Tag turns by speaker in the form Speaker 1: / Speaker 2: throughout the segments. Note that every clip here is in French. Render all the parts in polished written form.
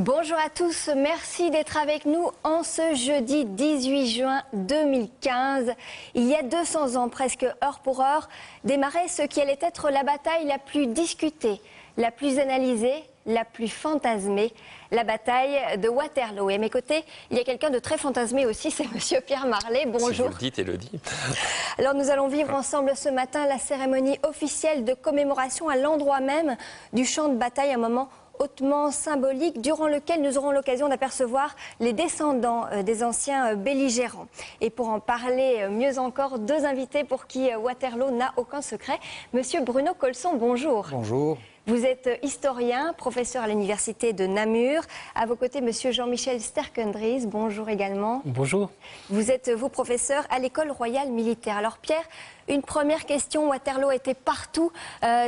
Speaker 1: Bonjour à tous, merci d'être avec nous en ce jeudi 18 juin 2015. Il y a 200 ans, presque heure pour heure, démarrait ce qui allait être la bataille la plus discutée, la plus analysée, la plus fantasmée, la bataille de Waterloo. Et à mes côtés, il y a quelqu'un de très fantasmé aussi, c'est Monsieur Pierre Marlet. Bonjour.
Speaker 2: Si vous le dites, Élodie.
Speaker 1: Alors nous allons vivre ensemble ce matin la cérémonie officielle de commémoration à l'endroit même du champ de bataille, un moment hautement symbolique durant lequel nous aurons l'occasion d'apercevoir les descendants des anciens belligérants. Et pour en parler mieux encore, deux invités pour qui Waterloo n'a aucun secret. Monsieur Bruno Colson, bonjour.
Speaker 3: Bonjour.
Speaker 1: Vous êtes historien, professeur à l'université de Namur. À vos côtés, monsieur Jean-Michel Sterckendries, bonjour également.
Speaker 3: Bonjour.
Speaker 1: Vous êtes, vous, professeur à l'École royale militaire. Alors Pierre, une première question. Waterloo était partout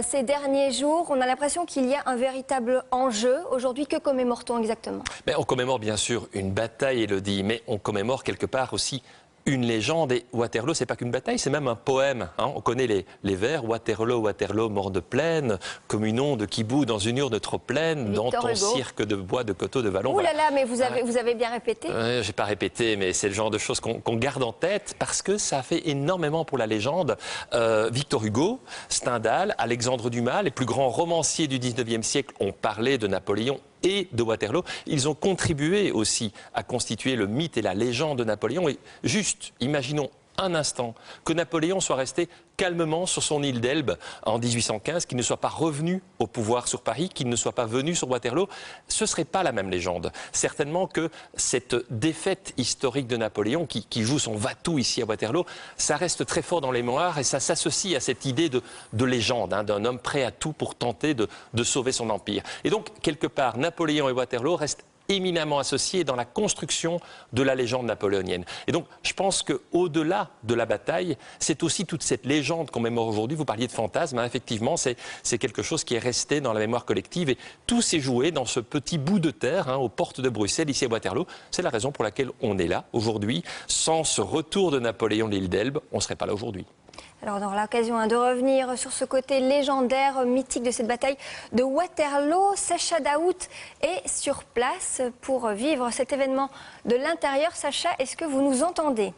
Speaker 1: ces derniers jours. On a l'impression qu'il y a un véritable enjeu. Aujourd'hui, que commémore-t-on exactement?
Speaker 2: On commémore bien sûr une bataille, Élodie, mais on commémore quelque part aussi une légende. Et Waterloo, c'est pas qu'une bataille, c'est même un poème. On connaît les vers. Waterloo, Waterloo, mort de plaine, comme une onde qui bout dans une urne trop pleine, dans ton cirque de bois, de coteaux, de vallons.
Speaker 1: Ouh là là, mais vous avez bien répété.
Speaker 2: J'ai pas répété, mais c'est le genre de choses qu'on garde en tête parce que ça a fait énormément pour la légende. Victor Hugo, Stendhal, Alexandre Dumas, les plus grands romanciers du 19e siècle ont parlé de Napoléon et de Waterloo. Ils ont contribué aussi à constituer le mythe et la légende de Napoléon. Et juste, imaginons un instant que Napoléon soit resté calmement sur son île d'Elbe en 1815, qu'il ne soit pas revenu au pouvoir sur Paris, qu'il ne soit pas venu sur Waterloo, ce ne serait pas la même légende. Certainement que cette défaite historique de Napoléon, qui joue son va-tout ici à Waterloo, ça reste très fort dans les mémoires et ça s'associe à cette idée de légende, d'un homme prêt à tout pour tenter de sauver son empire. Et donc, quelque part, Napoléon et Waterloo restent éminemment associés dans la construction de la légende napoléonienne. Et donc, je pense qu'au-delà de la bataille, c'est aussi toute cette légende qu'on mémore aujourd'hui. Vous parliez de fantasme, effectivement, c'est quelque chose qui est resté dans la mémoire collective. Et tout s'est joué dans ce petit bout de terre, aux portes de Bruxelles, ici à Waterloo. C'est la raison pour laquelle on est là aujourd'hui. Sans ce retour de Napoléon de l'île d'Elbe, on ne serait pas là aujourd'hui.
Speaker 1: Alors, on aura l'occasion de revenir sur ce côté légendaire, mythique de cette bataille de Waterloo. Sacha Daout est sur place pour vivre cet événement de l'intérieur. Sacha, est-ce que vous nous entendez ?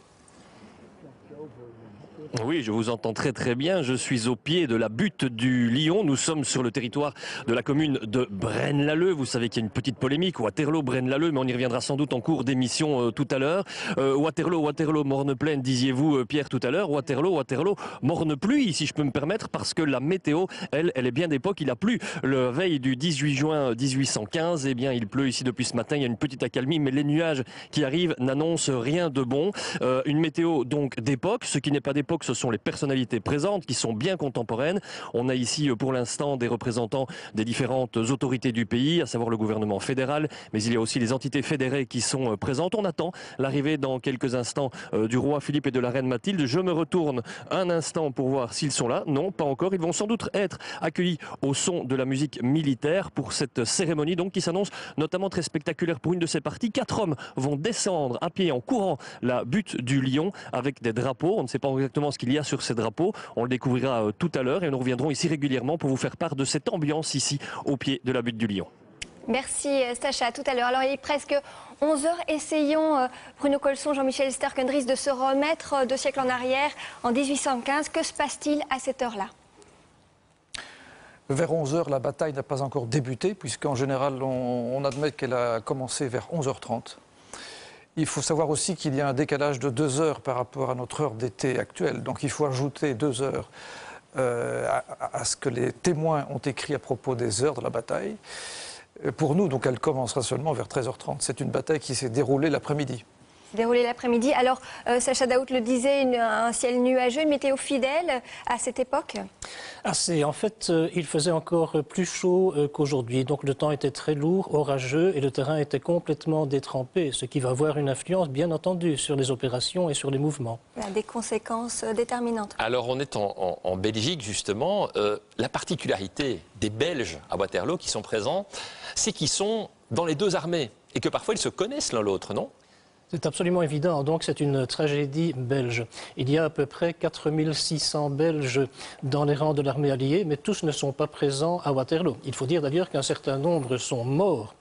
Speaker 4: Oui, je vous entends très très bien. Je suis au pied de la butte du Lion. Nous sommes sur le territoire de la commune de Braine-l'Alleud. Vous savez qu'il y a une petite polémique, Waterloo, Braine-l'Alleud, mais on y reviendra sans doute en cours d'émission tout à l'heure. Waterloo, morne-plaine, disiez-vous, Pierre, tout à l'heure. Waterloo, morne-pluie, si je peux me permettre, parce que la météo, elle est bien d'époque. Il a plu la veille du 18 juin 1815. Eh bien, il pleut ici depuis ce matin. Il y a une petite accalmie, mais les nuages qui arrivent n'annoncent rien de bon. Une météo donc d'époque. Ce qui n'est pas d'époque, ce sont les personnalités présentes qui sont bien contemporaines. On a ici pour l'instant des représentants des différentes autorités du pays, à savoir le gouvernement fédéral, mais il y a aussi les entités fédérées qui sont présentes. On attend l'arrivée dans quelques instants du roi Philippe et de la reine Mathilde. Je me retourne un instant pour voir s'ils sont là. Non, pas encore. Ils vont sans doute être accueillis au son de la musique militaire pour cette cérémonie donc qui s'annonce notamment très spectaculaire pour une de ces parties. 4 hommes vont descendre à pied en courant la butte du Lion avec des drapeaux. On ne sait pas exactement ce qu'il y a sur ces drapeaux. On le découvrira tout à l'heure et nous reviendrons ici régulièrement pour vous faire part de cette ambiance ici au pied de la butte du Lion.
Speaker 1: Merci Sacha, à tout à l'heure. Alors il est presque 11h, essayons, Bruno Colson, Jean-Michel Sterckendries, de se remettre 2 siècles en arrière, en 1815. Que se passe-t-il à cette heure-là ?
Speaker 3: Vers 11h, la bataille n'a pas encore débuté, puisqu'en général, on admet qu'elle a commencé vers 11h30. Il faut savoir aussi qu'il y a un décalage de 2 heures par rapport à notre heure d'été actuelle. Donc il faut ajouter 2 heures à ce que les témoins ont écrit à propos des heures de la bataille. Pour nous, donc, elle commencera seulement vers 13h30. C'est une bataille qui s'est déroulée l'après-midi.
Speaker 1: Déroulé l'après-midi. Alors, Sacha Daout le disait, un ciel nuageux, une météo fidèle à cette époque?
Speaker 5: En fait, il faisait encore plus chaud qu'aujourd'hui. Donc le temps était très lourd, orageux et le terrain était complètement détrempé, ce qui va avoir une influence, bien entendu, sur les opérations et sur les mouvements. Il
Speaker 1: y a des conséquences déterminantes.
Speaker 2: Alors, on est en Belgique, justement. La particularité des Belges à Waterloo qui sont présents, c'est qu'ils sont dans les deux armées et que parfois ils se connaissent l'un l'autre, non ?
Speaker 5: C'est absolument évident. Donc c'est une tragédie belge. Il y a à peu près 4600 Belges dans les rangs de l'armée alliée, mais tous ne sont pas présents à Waterloo. Il faut dire d'ailleurs qu'un certain nombre sont morts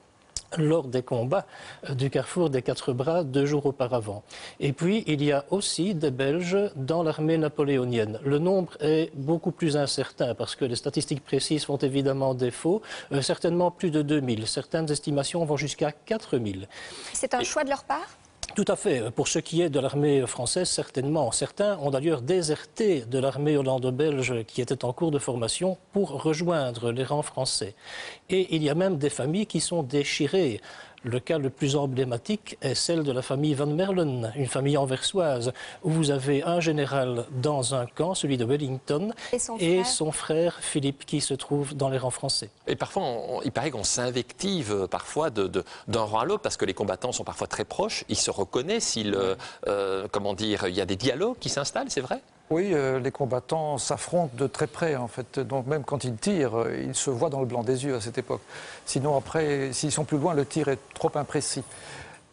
Speaker 5: lors des combats du carrefour des Quatre Bras 2 jours auparavant. Et puis, il y a aussi des Belges dans l'armée napoléonienne. Le nombre est beaucoup plus incertain parce que les statistiques précises font évidemment défaut. Certainement plus de 2000. Certaines estimations vont jusqu'à 4000.
Speaker 1: C'est un choix de leur part ?
Speaker 5: Tout à fait. Pour ce qui est de l'armée française, certainement. Certains ont d'ailleurs déserté de l'armée hollando-belge qui était en cours de formation pour rejoindre les rangs français. Et il y a même des familles qui sont déchirées. Le cas le plus emblématique est celle de la famille Van Merlen, une famille anversoise, où vous avez un général dans un camp, celui de Wellington, et son frère Philippe, qui se trouve dans les rangs français.
Speaker 2: Et parfois, il paraît qu'on s'invective parfois d'un rang à l'autre, parce que les combattants sont parfois très proches, ils se reconnaissent, comment dire, il y a des dialogues qui s'installent, c'est vrai ?
Speaker 3: Oui, les combattants s'affrontent de très près, en fait. Donc même quand ils tirent, ils se voient dans le blanc des yeux à cette époque. Sinon, après, s'ils sont plus loin, le tir est trop imprécis.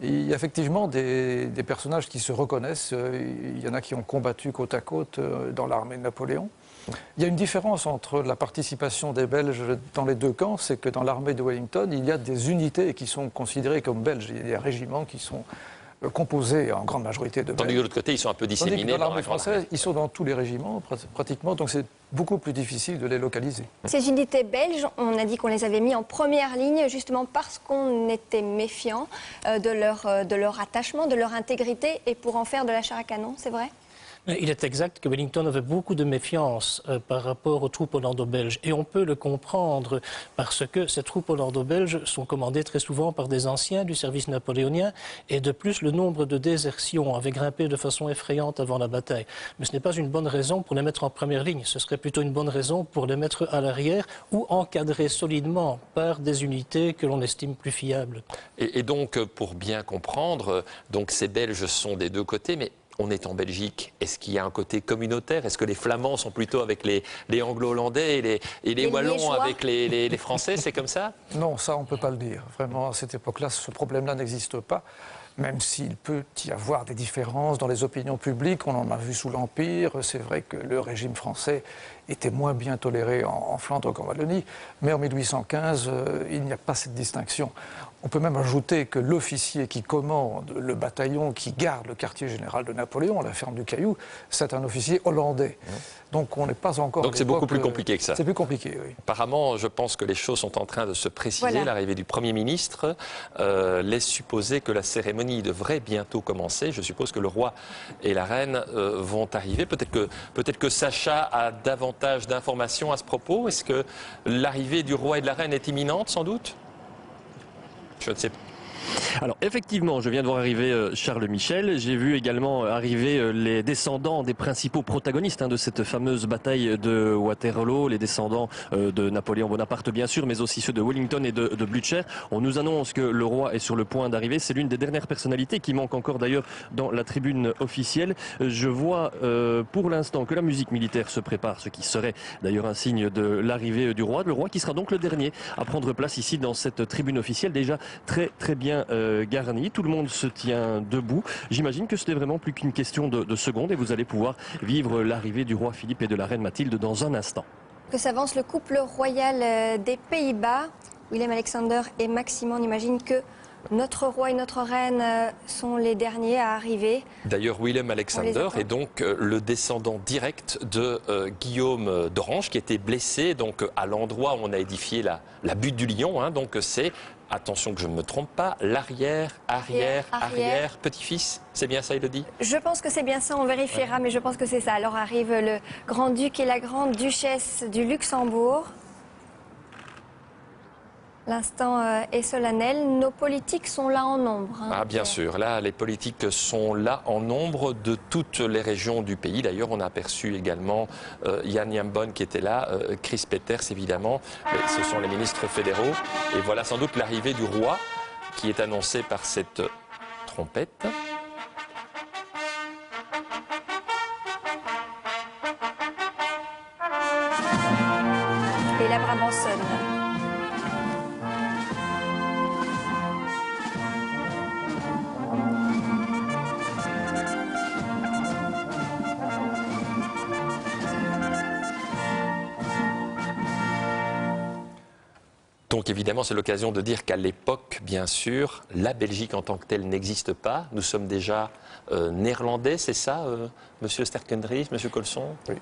Speaker 3: Il y a effectivement des personnages qui se reconnaissent. Il y en a qui ont combattu côte à côte dans l'armée de Napoléon. Il y a une différence entre la participation des Belges dans les deux camps, c'est que dans l'armée de Wellington, il y a des unités qui sont considérées comme belges. Il y a des régiments qui sont composés en grande majorité de Belges.
Speaker 2: Tandis que de l'autre côté, ils sont un peu disséminés.
Speaker 3: Dans l'armée française, ils sont dans tous les régiments, pratiquement, donc c'est beaucoup plus difficile de les localiser.
Speaker 1: Ces unités belges, on a dit qu'on les avait mis en première ligne, justement parce qu'on était méfiant de leur attachement, de leur intégrité, et pour en faire de la chair à canon, c'est vrai ?
Speaker 5: Il est exact que Wellington avait beaucoup de méfiance par rapport aux troupes hollando-belges. Et on peut le comprendre parce que ces troupes hollando-belges sont commandées très souvent par des anciens du service napoléonien. Et de plus, le nombre de désertions avait grimpé de façon effrayante avant la bataille. Mais ce n'est pas une bonne raison pour les mettre en première ligne. Ce serait plutôt une bonne raison pour les mettre à l'arrière ou encadrés solidement par des unités que l'on estime plus fiables.
Speaker 2: Et donc, pour bien comprendre, donc ces Belges sont des deux côtés, mais on est en Belgique. Est-ce qu'il y a un côté communautaire? Est-ce que les Flamands sont plutôt avec les Anglo-Hollandais et les Wallons
Speaker 1: Liégeois
Speaker 2: avec les Français? C'est comme ça?
Speaker 3: Non, ça on ne peut pas le dire. Vraiment, à cette époque-là, ce problème-là n'existe pas. Même s'il peut y avoir des différences dans les opinions publiques, on en a vu sous l'Empire, c'est vrai que le régime français était moins bien toléré en Flandre qu'en Wallonie, mais en 1815, il n'y a pas cette distinction. On peut même ajouter que l'officier qui commande le bataillon qui garde le quartier général de Napoléon, la ferme du Caillou, c'est un officier hollandais. Donc on n'est pas encore...
Speaker 2: Donc c'est beaucoup plus compliqué que ça.
Speaker 3: C'est plus compliqué, oui.
Speaker 2: Apparemment, je pense que les choses sont en train de se préciser.
Speaker 1: Voilà.
Speaker 2: L'arrivée du Premier ministre laisse supposer que la cérémonie devrait bientôt commencer. Je suppose que le roi et la reine vont arriver. Peut-être que Sacha a davantage d'informations à ce propos. Est-ce que l'arrivée du roi et de la reine est imminente, sans doute? Je ne sais pas.
Speaker 4: Alors effectivement, je viens de voir arriver Charles Michel. J'ai vu également arriver les descendants des principaux protagonistes de cette fameuse bataille de Waterloo, les descendants de Napoléon Bonaparte bien sûr, mais aussi ceux de Wellington et de Blücher. On nous annonce que le roi est sur le point d'arriver. C'est l'une des dernières personnalités qui manque encore d'ailleurs dans la tribune officielle. Je vois pour l'instant que la musique militaire se prépare, ce qui serait d'ailleurs un signe de l'arrivée du roi. Le roi qui sera donc le dernier à prendre place ici dans cette tribune officielle déjà très bien garni, tout le monde se tient debout. J'imagine que c'était vraiment plus qu'une question de secondes et vous allez pouvoir vivre l'arrivée du roi Philippe et de la reine Mathilde dans un instant.
Speaker 1: Que s'avance le couple royal des Pays-Bas, Willem Alexander et Maxime. On imagine que notre roi et notre reine sont les derniers à arriver.
Speaker 2: D'ailleurs, Willem Alexander est donc le descendant direct de Guillaume d'Orange, qui était blessé donc, à l'endroit où on a édifié la butte du Lion. Donc c'est, attention que je ne me trompe pas, l'arrière, arrière, petit-fils. C'est bien ça, Élodie?
Speaker 1: Je pense que c'est bien ça, on vérifiera, mais je pense que c'est ça. Alors arrive le grand-duc et la grande-duchesse du Luxembourg. L'instant est solennel. Nos politiques sont là en nombre.
Speaker 2: Ah, bien sûr. Là, les politiques sont là en nombre de toutes les régions du pays. D'ailleurs, on a aperçu également Jan Jambon qui était là, Chris Peters évidemment. Ce sont les ministres fédéraux. Et voilà sans doute l'arrivée du roi qui est annoncée par cette trompette.
Speaker 1: Et la Brabançonne.
Speaker 2: Donc évidemment, c'est l'occasion de dire qu'à l'époque, bien sûr, la Belgique en tant que telle n'existe pas. Nous sommes déjà néerlandais, c'est ça, Monsieur Sterckendries, Monsieur Colson?
Speaker 3: Oui.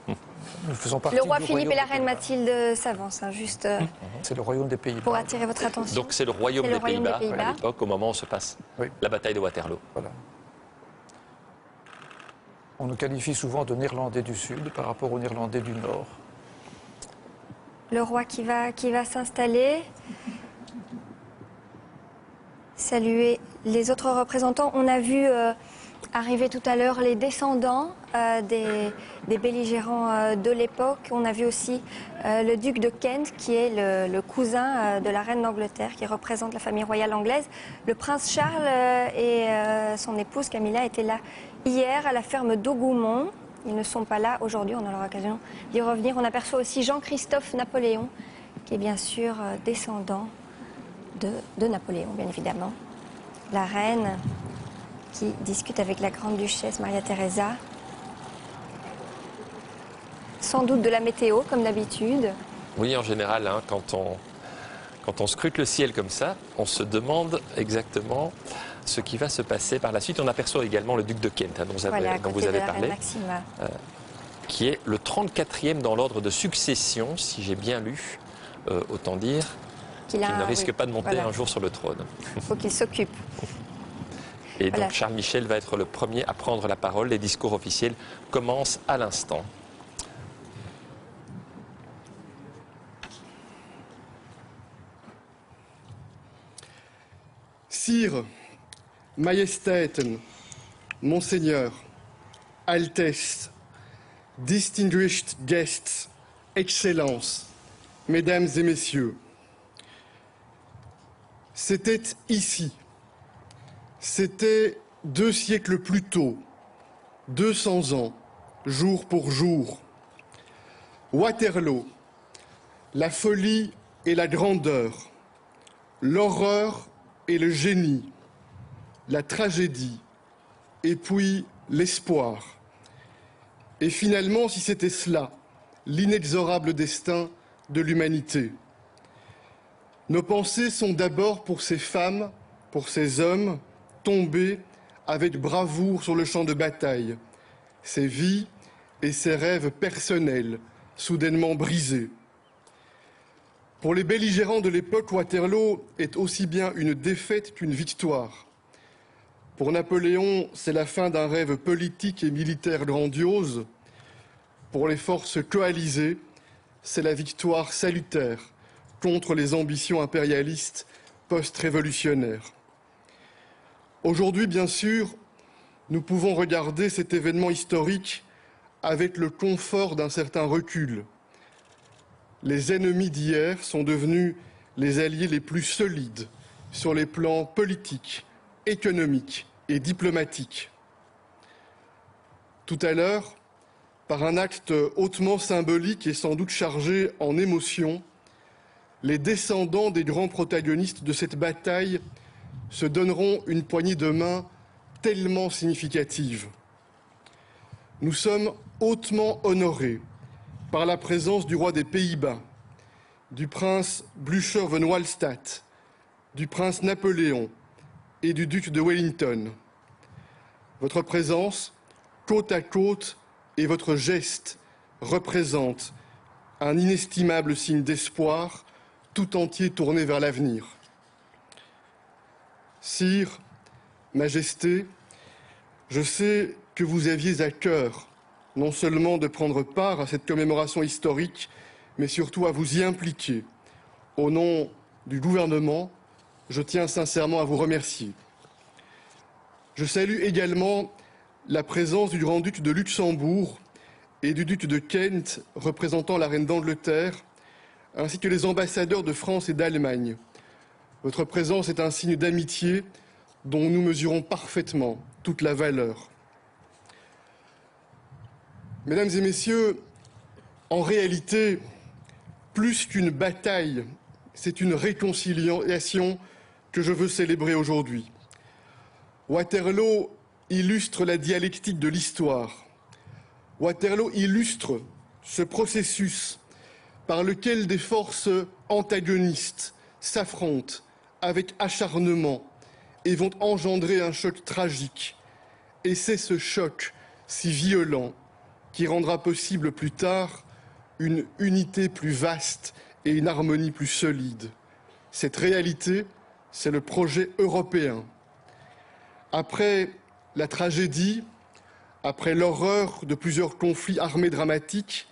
Speaker 3: Nous faisons partie
Speaker 1: Le roi
Speaker 3: du
Speaker 1: Philippe
Speaker 3: royaume
Speaker 1: et la
Speaker 3: des
Speaker 1: reine
Speaker 3: Pays-Bas.
Speaker 1: Mathilde s'avancent, hein, juste
Speaker 3: C'est le royaume des Pays-Bas.
Speaker 1: pour attirer votre attention.
Speaker 2: Donc c'est le royaume
Speaker 1: C'est le
Speaker 2: des
Speaker 1: royaume des
Speaker 2: Pays-Bas
Speaker 1: Pays-Bas.
Speaker 2: à l'époque, au moment où se passe
Speaker 3: Oui.
Speaker 2: la bataille de Waterloo.
Speaker 3: Voilà. On nous qualifie souvent de Néerlandais du Sud par rapport aux Néerlandais du Nord.
Speaker 1: Le roi qui va s'installer. Saluer les autres représentants. On a vu arriver tout à l'heure les descendants des belligérants de l'époque. On a vu aussi le duc de Kent, qui est le cousin de la reine d'Angleterre, qui représente la famille royale anglaise. Le prince Charles et son épouse Camilla étaient là hier à la ferme d'Augoumont. Ils ne sont pas là aujourd'hui, on aura l'occasion d'y revenir. On aperçoit aussi Jean-Christophe Napoléon, qui est bien sûr descendant de Napoléon, bien évidemment. La reine qui discute avec la grande-duchesse Maria Theresa. Sans doute de la météo, comme d'habitude.
Speaker 2: Oui, en général, hein, quand on scrute le ciel comme ça, on se demande exactement ce qui va se passer par la suite. On aperçoit également le duc de Kent, hein, dont vous avez parlé, qui est le 34e dans l'ordre de succession, si j'ai bien lu, autant dire qu'il ne risque pas de monter un jour sur le trône.
Speaker 1: Il faut qu'il s'occupe.
Speaker 2: Et donc Charles Michel va être le premier à prendre la parole. Les discours officiels commencent à l'instant.
Speaker 6: Sire, Majestäten, Monseigneur, Altesse, Distinguished Guests, Excellences, Mesdames et Messieurs, c'était ici, c'était 2 siècles plus tôt, 200 ans, jour pour jour. Waterloo, la folie et la grandeur, l'horreur et le génie, la tragédie, et puis l'espoir. Et finalement, si c'était cela, l'inexorable destin de l'humanité. Nos pensées sont d'abord pour ces femmes, pour ces hommes, tombés avec bravoure sur le champ de bataille, ces vies et ces rêves personnels soudainement brisés. Pour les belligérants de l'époque, Waterloo est aussi bien une défaite qu'une victoire. Pour Napoléon, c'est la fin d'un rêve politique et militaire grandiose. Pour les forces coalisées, c'est la victoire salutaire contre les ambitions impérialistes post-révolutionnaires. Aujourd'hui, bien sûr, nous pouvons regarder cet événement historique avec le confort d'un certain recul. Les ennemis d'hier sont devenus les alliés les plus solides sur les plans politiques, économiques et diplomatiques. Tout à l'heure, par un acte hautement symbolique et sans doute chargé en émotion, les descendants des grands protagonistes de cette bataille se donneront une poignée de main tellement significative. Nous sommes hautement honorés par la présence du roi des Pays-Bas, du prince Blücher von Wallstatt, du prince Napoléon et du duc de Wellington. Votre présence, côte à côte, et votre geste représentent un inestimable signe d'espoir, tout entier tourné vers l'avenir. Sire, Majesté, je sais que vous aviez à cœur non seulement de prendre part à cette commémoration historique, mais surtout à vous y impliquer. Au nom du gouvernement, je tiens sincèrement à vous remercier. Je salue également la présence du grand-duc de Luxembourg et du duc de Kent, représentant la reine d'Angleterre, ainsi que les ambassadeurs de France et d'Allemagne. Votre présence est un signe d'amitié dont nous mesurons parfaitement toute la valeur. Mesdames et messieurs, en réalité, plus qu'une bataille, c'est une réconciliation que je veux célébrer aujourd'hui. Waterloo illustre la dialectique de l'histoire. Waterloo illustre ce processus par lequel des forces antagonistes s'affrontent avec acharnement et vont engendrer un choc tragique. Et c'est ce choc si violent qui rendra possible plus tard une unité plus vaste et une harmonie plus solide. Cette réalité, c'est le projet européen. Après la tragédie, après l'horreur de plusieurs conflits armés dramatiques,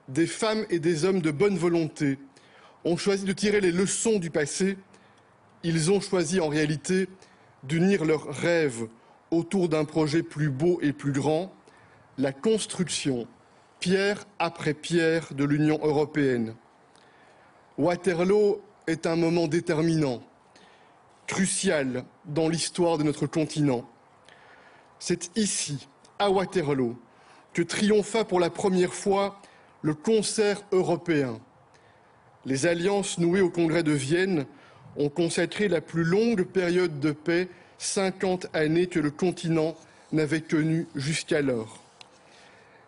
Speaker 6: des femmes et des hommes de bonne volonté ont choisi de tirer les leçons du passé. Ils ont choisi en réalité d'unir leurs rêves autour d'un projet plus beau et plus grand, la construction, pierre après pierre, de l'Union européenne. Waterloo est un moment déterminant, crucial dans l'histoire de notre continent. C'est ici, à Waterloo, que triompha pour la première fois le concert européen. Les alliances nouées au Congrès de Vienne ont consacré la plus longue période de paix, 50 années que le continent n'avait connue jusqu'alors.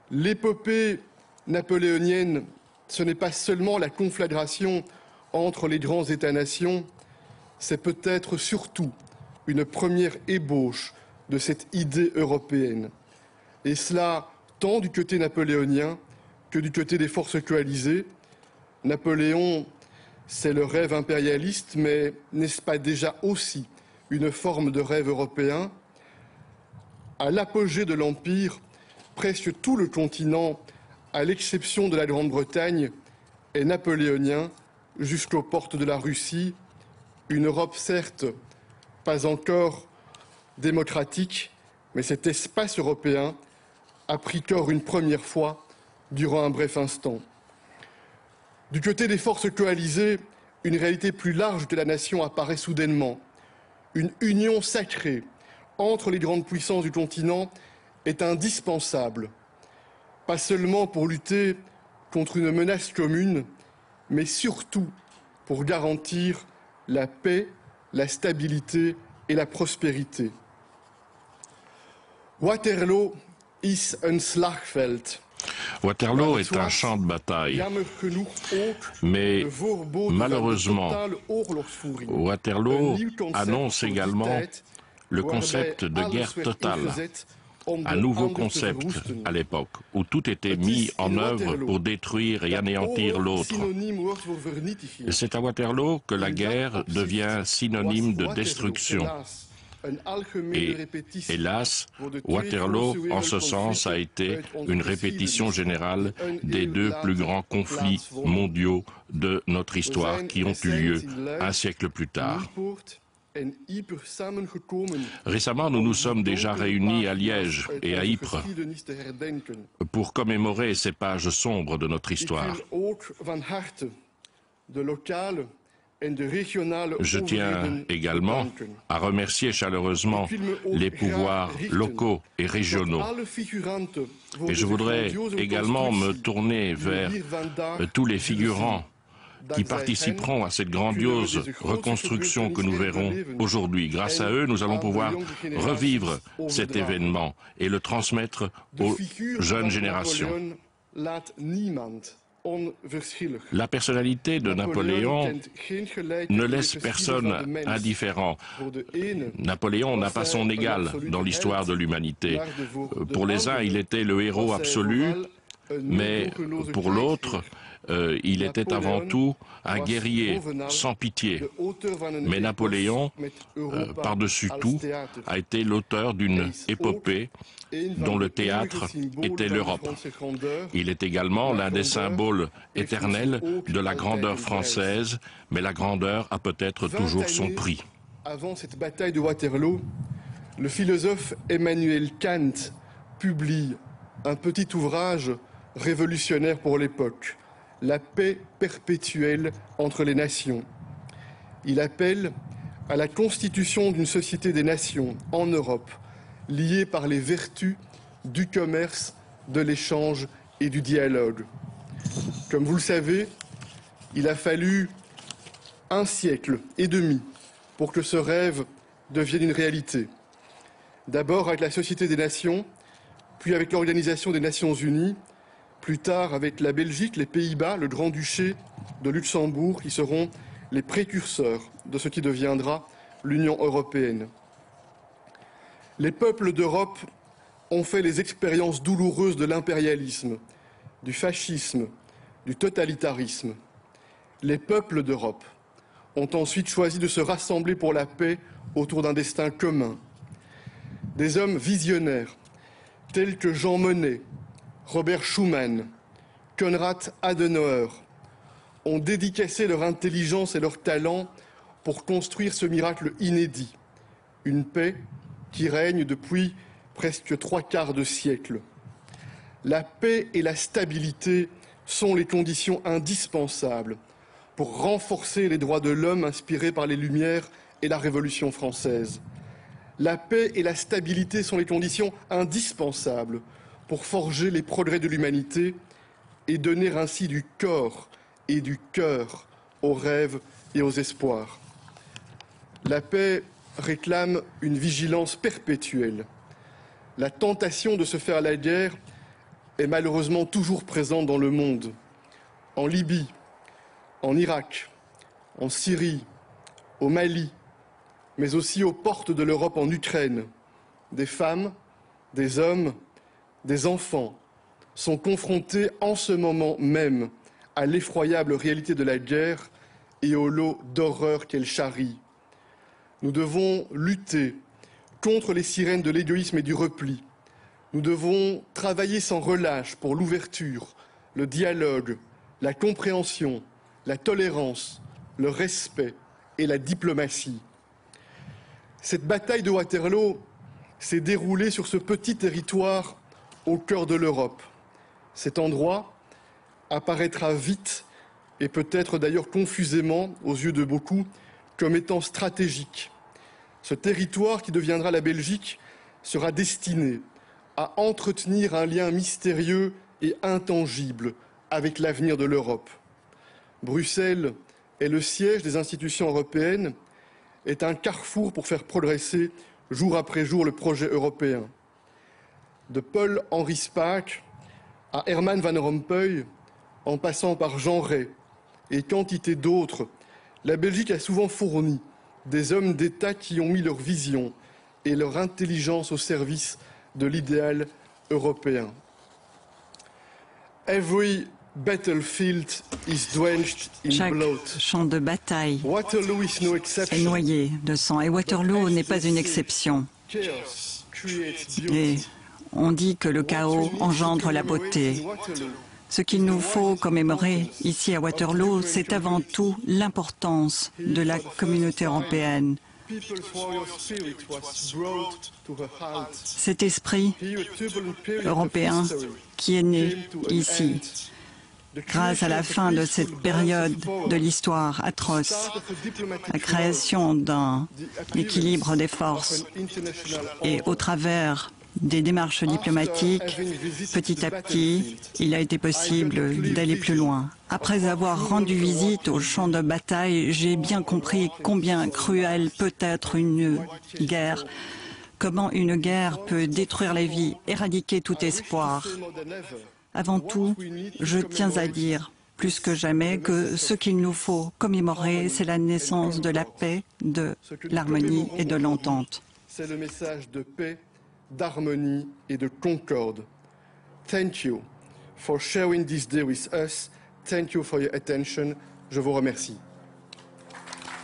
Speaker 6: L'épopée napoléonienne, ce n'est pas seulement la conflagration entre les grands États-nations, c'est peut-être surtout une première ébauche de cette idée européenne. Et cela tant du côté napoléonien que du côté des forces coalisées. Napoléon, c'est le rêve impérialiste, mais n'est-ce pas déjà aussi une forme de rêve européen? À l'apogée de l'Empire, presque tout le continent, à l'exception de la Grande-Bretagne, est napoléonien jusqu'aux portes de la Russie. Une Europe, certes, pas encore démocratique, mais cet espace européen a pris corps une première fois durant un bref instant. Du côté des forces coalisées, une réalité plus large de la nation apparaît soudainement. Une union sacrée entre les grandes puissances du continent est indispensable, pas seulement pour lutter contre une menace commune, mais surtout pour garantir la paix, la stabilité et la prospérité. Waterloo is een slagveld.
Speaker 7: Waterloo est un champ de bataille, mais malheureusement, Waterloo annonce également le concept de guerre totale, un nouveau concept à l'époque, où tout était mis en œuvre pour détruire et anéantir l'autre. C'est à Waterloo que la guerre devient synonyme de destruction. Et hélas, Waterloo, en ce sens, a été une répétition générale des deux plus grands conflits mondiaux de notre histoire qui ont eu lieu un siècle plus tard. Récemment, nous nous sommes déjà réunis à Liège et à Ypres pour commémorer ces pages sombres de notre histoire. Je tiens également à remercier chaleureusement les pouvoirs locaux et régionaux. Et je voudrais également me tourner vers tous les figurants qui participeront à cette grandiose reconstruction que nous verrons aujourd'hui. Grâce à eux, nous allons pouvoir revivre cet événement et le transmettre aux jeunes générations. La personnalité de Napoléon ne laisse personne indifférent. Napoléon n'a pas son égal dans l'histoire de l'humanité. Pour les uns, il était le héros absolu, mais pour l'autre, il était avant tout un guerrier sans pitié. Mais Napoléon, par-dessus tout, a été l'auteur d'une épopée dont le théâtre était l'Europe. Il est également l'un des symboles éternels de la grandeur française, mais la grandeur a peut-être toujours son prix.
Speaker 6: Avant cette bataille de Waterloo, le philosophe Emmanuel Kant publie un petit ouvrage révolutionnaire pour l'époque, La paix perpétuelle entre les nations. Il appelle à la constitution d'une société des nations en Europe, liée par les vertus du commerce, de l'échange et du dialogue. Comme vous le savez, il a fallu 1 siècle et demi pour que ce rêve devienne une réalité. D'abord avec la Société des Nations, puis avec l'Organisation des Nations Unies, plus tard avec la Belgique, les Pays-Bas, le Grand-Duché de Luxembourg, qui seront les précurseurs de ce qui deviendra l'Union européenne. Les peuples d'Europe ont fait les expériences douloureuses de l'impérialisme, du fascisme, du totalitarisme. Les peuples d'Europe ont ensuite choisi de se rassembler pour la paix autour d'un destin commun. Des hommes visionnaires tels que Jean Monnet, Robert Schuman, Konrad Adenauer ont dédicacé leur intelligence et leur talent pour construire ce miracle inédit, une paix qui règne depuis presque 3/4 de siècle. La paix et la stabilité sont les conditions indispensables pour renforcer les droits de l'homme inspirés par les Lumières et la Révolution française. La paix et la stabilité sont les conditions indispensables pour forger les progrès de l'humanité et donner ainsi du corps et du cœur aux rêves et aux espoirs. La paix réclame une vigilance perpétuelle. La tentation de se faire la guerre est malheureusement toujours présente dans le monde. En Libye, en Irak, en Syrie, au Mali, mais aussi aux portes de l'Europe en Ukraine. Des femmes, des hommes, des enfants sont confrontés en ce moment même à l'effroyable réalité de la guerre et au lot d'horreur qu'elle charrie. Nous devons lutter contre les sirènes de l'égoïsme et du repli. Nous devons travailler sans relâche pour l'ouverture, le dialogue, la compréhension, la tolérance, le respect et la diplomatie. Cette bataille de Waterloo s'est déroulée sur ce petit territoire au cœur de l'Europe. Cet endroit apparaîtra vite et peut-être d'ailleurs confusément aux yeux de beaucoup comme étant stratégique. Ce territoire qui deviendra la Belgique sera destiné à entretenir un lien mystérieux et intangible avec l'avenir de l'Europe. Bruxelles est le siège des institutions européennes, est un carrefour pour faire progresser jour après jour le projet européen. De Paul-Henri Spaak à Herman Van Rompuy, en passant par Jean Rey et quantité d'autres, la Belgique a souvent fourni des hommes d'État qui ont mis leur vision et leur intelligence au service de l'idéal européen. Every battlefield is drenched in
Speaker 8: Chaque
Speaker 6: blood.
Speaker 8: champ de bataille
Speaker 6: Waterloo is no exception.
Speaker 8: est noyé de sang et Waterloo n'est pas une exception.
Speaker 6: Chaos creates
Speaker 8: Et
Speaker 6: beauty.
Speaker 8: on dit que le chaos engendre la beauté. Ce qu'il nous faut commémorer ici à Waterloo, c'est avant tout l'importance de la communauté européenne.
Speaker 6: People's warrior spirit was brought to a halt.
Speaker 8: Cet esprit
Speaker 6: Here, a turbulent period of
Speaker 8: européen
Speaker 6: history
Speaker 8: qui est né
Speaker 6: came to an
Speaker 8: ici,
Speaker 6: end. The
Speaker 8: grâce à la
Speaker 6: creation
Speaker 8: fin
Speaker 6: of a
Speaker 8: de
Speaker 6: peaceful
Speaker 8: cette
Speaker 6: balance
Speaker 8: période
Speaker 6: of power,
Speaker 8: de l'histoire atroce,
Speaker 6: start of a diplomatic
Speaker 8: la création d'un équilibre des forces
Speaker 6: of an international
Speaker 8: et
Speaker 6: order.
Speaker 8: au travers des démarches diplomatiques, petit à petit, il a été possible d'aller plus loin. Après avoir rendu visite au champ de bataille, j'ai bien compris combien cruelle peut être une guerre, comment une guerre peut détruire les vies, éradiquer tout espoir. Avant tout, je tiens à dire, plus que jamais, que ce qu'il nous faut commémorer, c'est la naissance de la paix, de l'harmonie et de l'entente.
Speaker 6: C'est le message de paix, d'harmonie et de concorde. Thank you for sharing this day with us. Thank you for your attention. Je vous remercie.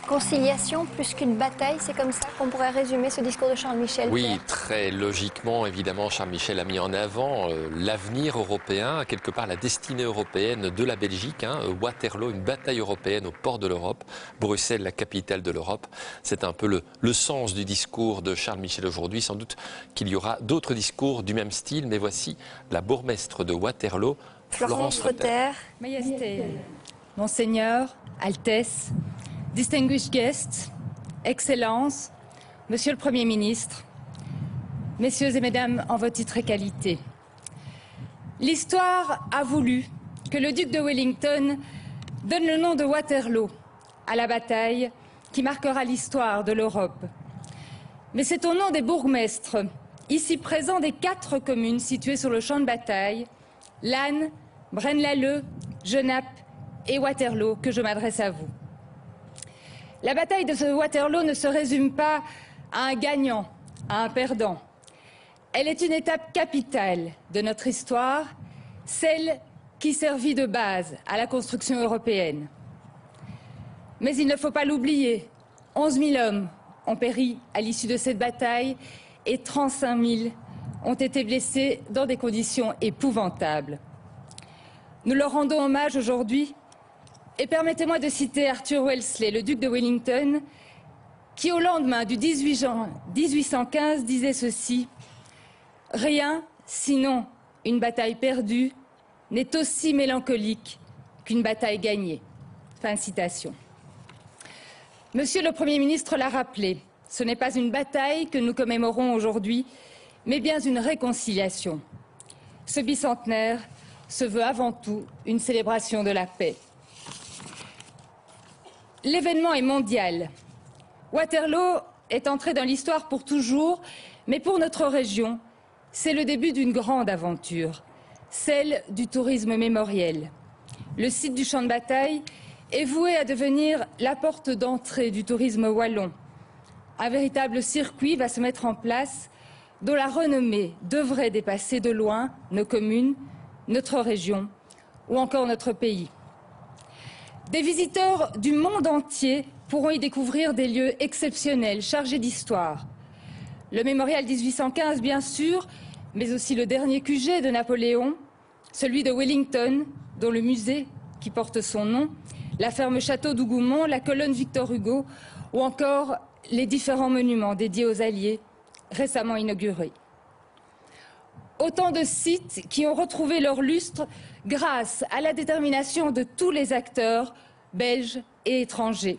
Speaker 1: Conciliation plus qu'une bataille, c'est comme ça qu'on pourrait résumer ce discours de Charles Michel.
Speaker 2: Oui,
Speaker 1: Pierre.
Speaker 2: très logiquement, évidemment, Charles Michel a mis en avant l'avenir européen, quelque part la destinée européenne de la Belgique. Waterloo, une bataille européenne au port de l'Europe. Bruxelles, la capitale de l'Europe. C'est un peu le sens du discours de Charles Michel aujourd'hui. Sans doute qu'il y aura d'autres discours du même style, mais voici la bourgmestre de Waterloo,
Speaker 1: Florence Rother.
Speaker 9: Majesté, Monseigneur, Altesse, distinguished guests, Excellences, Monsieur le Premier ministre, Messieurs et Mesdames en vos titres et qualités. L'histoire a voulu que le duc de Wellington donne le nom de Waterloo à la bataille qui marquera l'histoire de l'Europe. Mais c'est au nom des bourgmestres, ici présents des 4 communes situées sur le champ de bataille, Lannes, Braine-l'Alleud, Genappe et Waterloo, que je m'adresse à vous. La bataille de Waterloo ne se résume pas à un gagnant, à un perdant. Elle est une étape capitale de notre histoire, celle qui servit de base à la construction européenne. Mais il ne faut pas l'oublier, 11 000 hommes ont péri à l'issue de cette bataille et 35 000 ont été blessés dans des conditions épouvantables. Nous leur rendons hommage aujourd'hui et permettez-moi de citer Arthur Wellesley, le duc de Wellington, qui au lendemain du 18 juin 1815 disait ceci: « Rien, sinon une bataille perdue, n'est aussi mélancolique qu'une bataille gagnée. » Fin de citation. Monsieur le Premier ministre l'a rappelé, ce n'est pas une bataille que nous commémorons aujourd'hui, mais bien une réconciliation. Ce bicentenaire se veut avant tout une célébration de la paix. L'événement est mondial. Waterloo est entré dans l'histoire pour toujours, mais pour notre région, c'est le début d'une grande aventure, celle du tourisme mémoriel. Le site du champ de bataille est voué à devenir la porte d'entrée du tourisme wallon. Un véritable circuit va se mettre en place dont la renommée devrait dépasser de loin nos communes, notre région ou encore notre pays. Des visiteurs du monde entier pourront y découvrir des lieux exceptionnels, chargés d'histoire. Le mémorial 1815, bien sûr, mais aussi le dernier QG de Napoléon, celui de Wellington, dont le musée qui porte son nom, la ferme château d'Hougoumont, la colonne Victor Hugo ou encore les différents monuments dédiés aux Alliés récemment inaugurés. Autant de sites qui ont retrouvé leur lustre grâce à la détermination de tous les acteurs, belges et étrangers.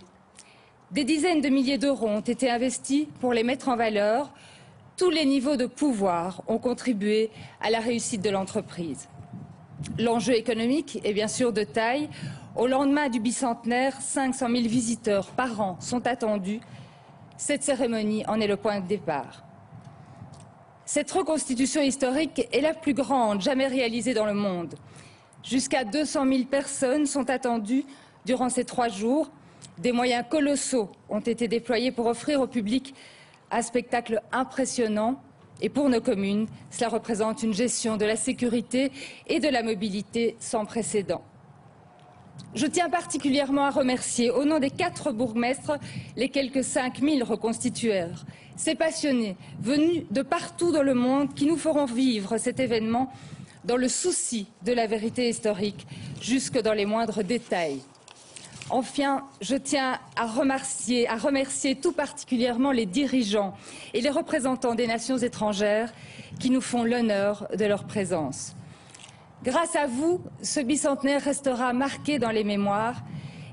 Speaker 9: Des dizaines de milliers d'euros ont été investis pour les mettre en valeur. Tous les niveaux de pouvoir ont contribué à la réussite de l'entreprise. L'enjeu économique est bien sûr de taille. Au lendemain du bicentenaire, 500 000 visiteurs par an sont attendus. Cette cérémonie en est le point de départ. Cette reconstitution historique est la plus grande jamais réalisée dans le monde. Jusqu'à 200 000 personnes sont attendues durant ces 3 jours. Des moyens colossaux ont été déployés pour offrir au public un spectacle impressionnant. Et pour nos communes, cela représente une gestion de la sécurité et de la mobilité sans précédent. Je tiens particulièrement à remercier, au nom des 4 bourgmestres, les quelques 5 000 reconstitueurs, ces passionnés venus de partout dans le monde qui nous feront vivre cet événement dans le souci de la vérité historique, jusque dans les moindres détails. Enfin, je tiens à remercier tout particulièrement les dirigeants et les représentants des nations étrangères qui nous font l'honneur de leur présence. Grâce à vous, ce bicentenaire restera marqué dans les mémoires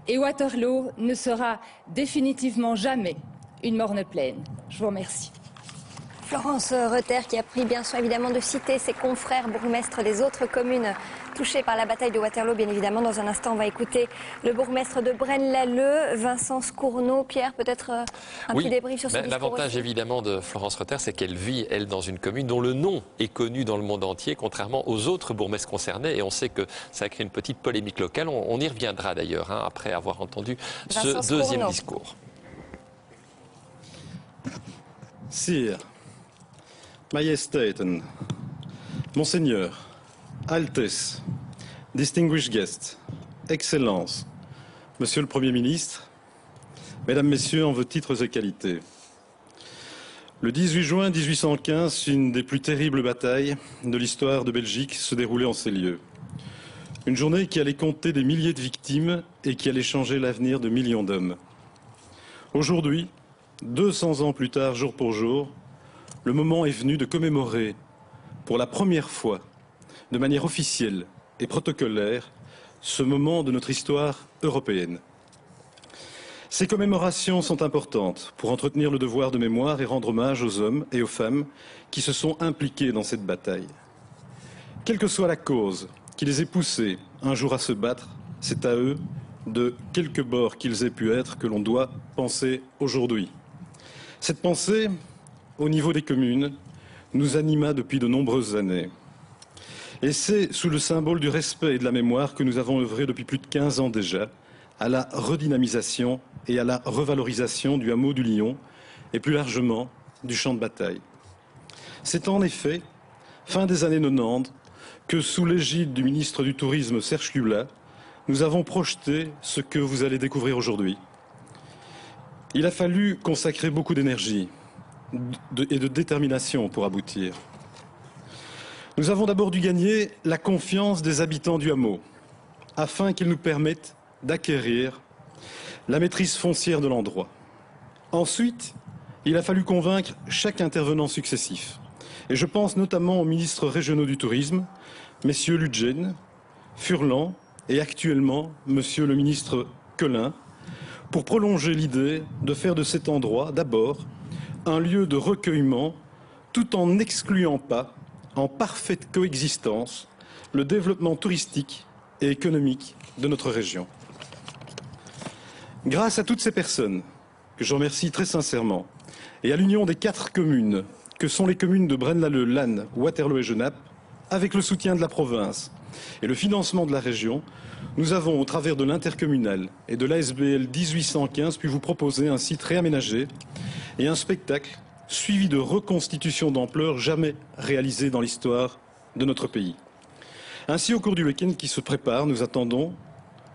Speaker 9: et Waterloo ne sera définitivement jamais une morne plaine. Je vous remercie.
Speaker 1: Florence Reter, qui a pris bien sûr évidemment de citer ses confrères bourgmestres des autres communes touchées par la bataille de Waterloo. Bien évidemment, dans un instant, on va écouter le bourgmestre de Braine-l'Alleud, Vincent Scourneau. Pierre, peut-être un petit débrief sur ce discours.
Speaker 2: L'avantage évidemment de Florence Reter, c'est qu'elle vit, elle, dans une commune dont le nom est connu dans le monde entier, contrairement aux autres bourgmestres concernés. Et on sait que ça a créé une petite polémique locale. On y reviendra d'ailleurs, après avoir entendu ce deuxième discours.
Speaker 10: Sire, Majestéten, Monseigneur, Altesse, Distinguished Guests, Excellences, Monsieur le Premier ministre, Mesdames, Messieurs, en vos titres et qualités. Le 18 juin 1815, une des plus terribles batailles de l'histoire de Belgique se déroulait en ces lieux. Une journée qui allait compter des milliers de victimes et qui allait changer l'avenir de millions d'hommes. Aujourd'hui, 200 ans plus tard, jour pour jour, le moment est venu de commémorer, pour la première fois, de manière officielle et protocolaire, ce moment de notre histoire européenne. Ces commémorations sont importantes pour entretenir le devoir de mémoire et rendre hommage aux hommes et aux femmes qui se sont impliqués dans cette bataille. Quelle que soit la cause qui les ait poussés un jour à se battre, c'est à eux, de quelque bord qu'ils aient pu être, que l'on doit penser aujourd'hui. Cette pensée, au niveau des communes, nous anima depuis de nombreuses années. Et c'est sous le symbole du respect et de la mémoire que nous avons œuvré depuis plus de 15 ans déjà à la redynamisation et à la revalorisation du hameau du Lion et plus largement du champ de bataille. C'est en effet fin des années 90 que sous l'égide du ministre du Tourisme Serge Lubla, nous avons projeté ce que vous allez découvrir aujourd'hui. Il a fallu consacrer beaucoup d'énergie et de détermination pour aboutir. Nous avons d'abord dû gagner la confiance des habitants du hameau afin qu'ils nous permettent d'acquérir la maîtrise foncière de l'endroit. Ensuite, il a fallu convaincre chaque intervenant successif. Et je pense notamment aux ministres régionaux du tourisme, messieurs Ludgen, Furlan et actuellement monsieur le ministre Collin, pour prolonger l'idée de faire de cet endroit d'abord un lieu de recueillement tout en n'excluant pas, en parfaite coexistence, le développement touristique et économique de notre région. Grâce à toutes ces personnes, que je remercie très sincèrement, et à l'union des 4 communes, que sont les communes de Braine-l'Alleud, Lannes, Waterloo et Genappe, avec le soutien de la province et le financement de la région, nous avons, au travers de l'intercommunal et de l'ASBL 1815, pu vous proposer un site réaménagé et un spectacle suivi de reconstitutions d'ampleur jamais réalisées dans l'histoire de notre pays. Ainsi, au cours du week-end qui se prépare, nous attendons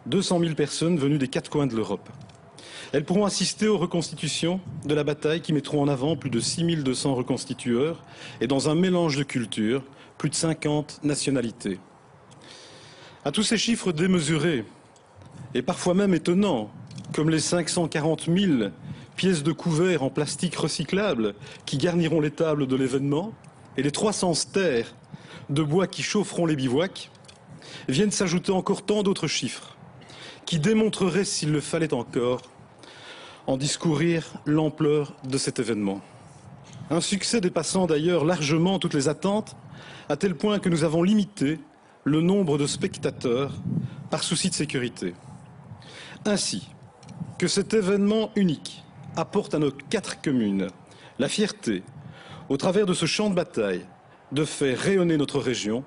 Speaker 10: 200 000 personnes venues des 4 coins de l'Europe. Elles pourront assister aux reconstitutions de la bataille qui mettront en avant plus de 6200 reconstitueurs et dans un mélange de cultures, plus de 50 nationalités. À tous ces chiffres démesurés et parfois même étonnants, comme les 540 000 pièces de couverts en plastique recyclable qui garniront les tables de l'événement et les 300 stères de bois qui chaufferont les bivouacs, viennent s'ajouter encore tant d'autres chiffres qui démontreraient, s'il le fallait encore, en discourir l'ampleur de cet événement. Un succès dépassant d'ailleurs largement toutes les attentes, à tel point que nous avons limité le nombre de spectateurs par souci de sécurité. Ainsi que cet événement unique apporte à nos 4 communes la fierté, au travers de ce champ de bataille, de faire rayonner notre région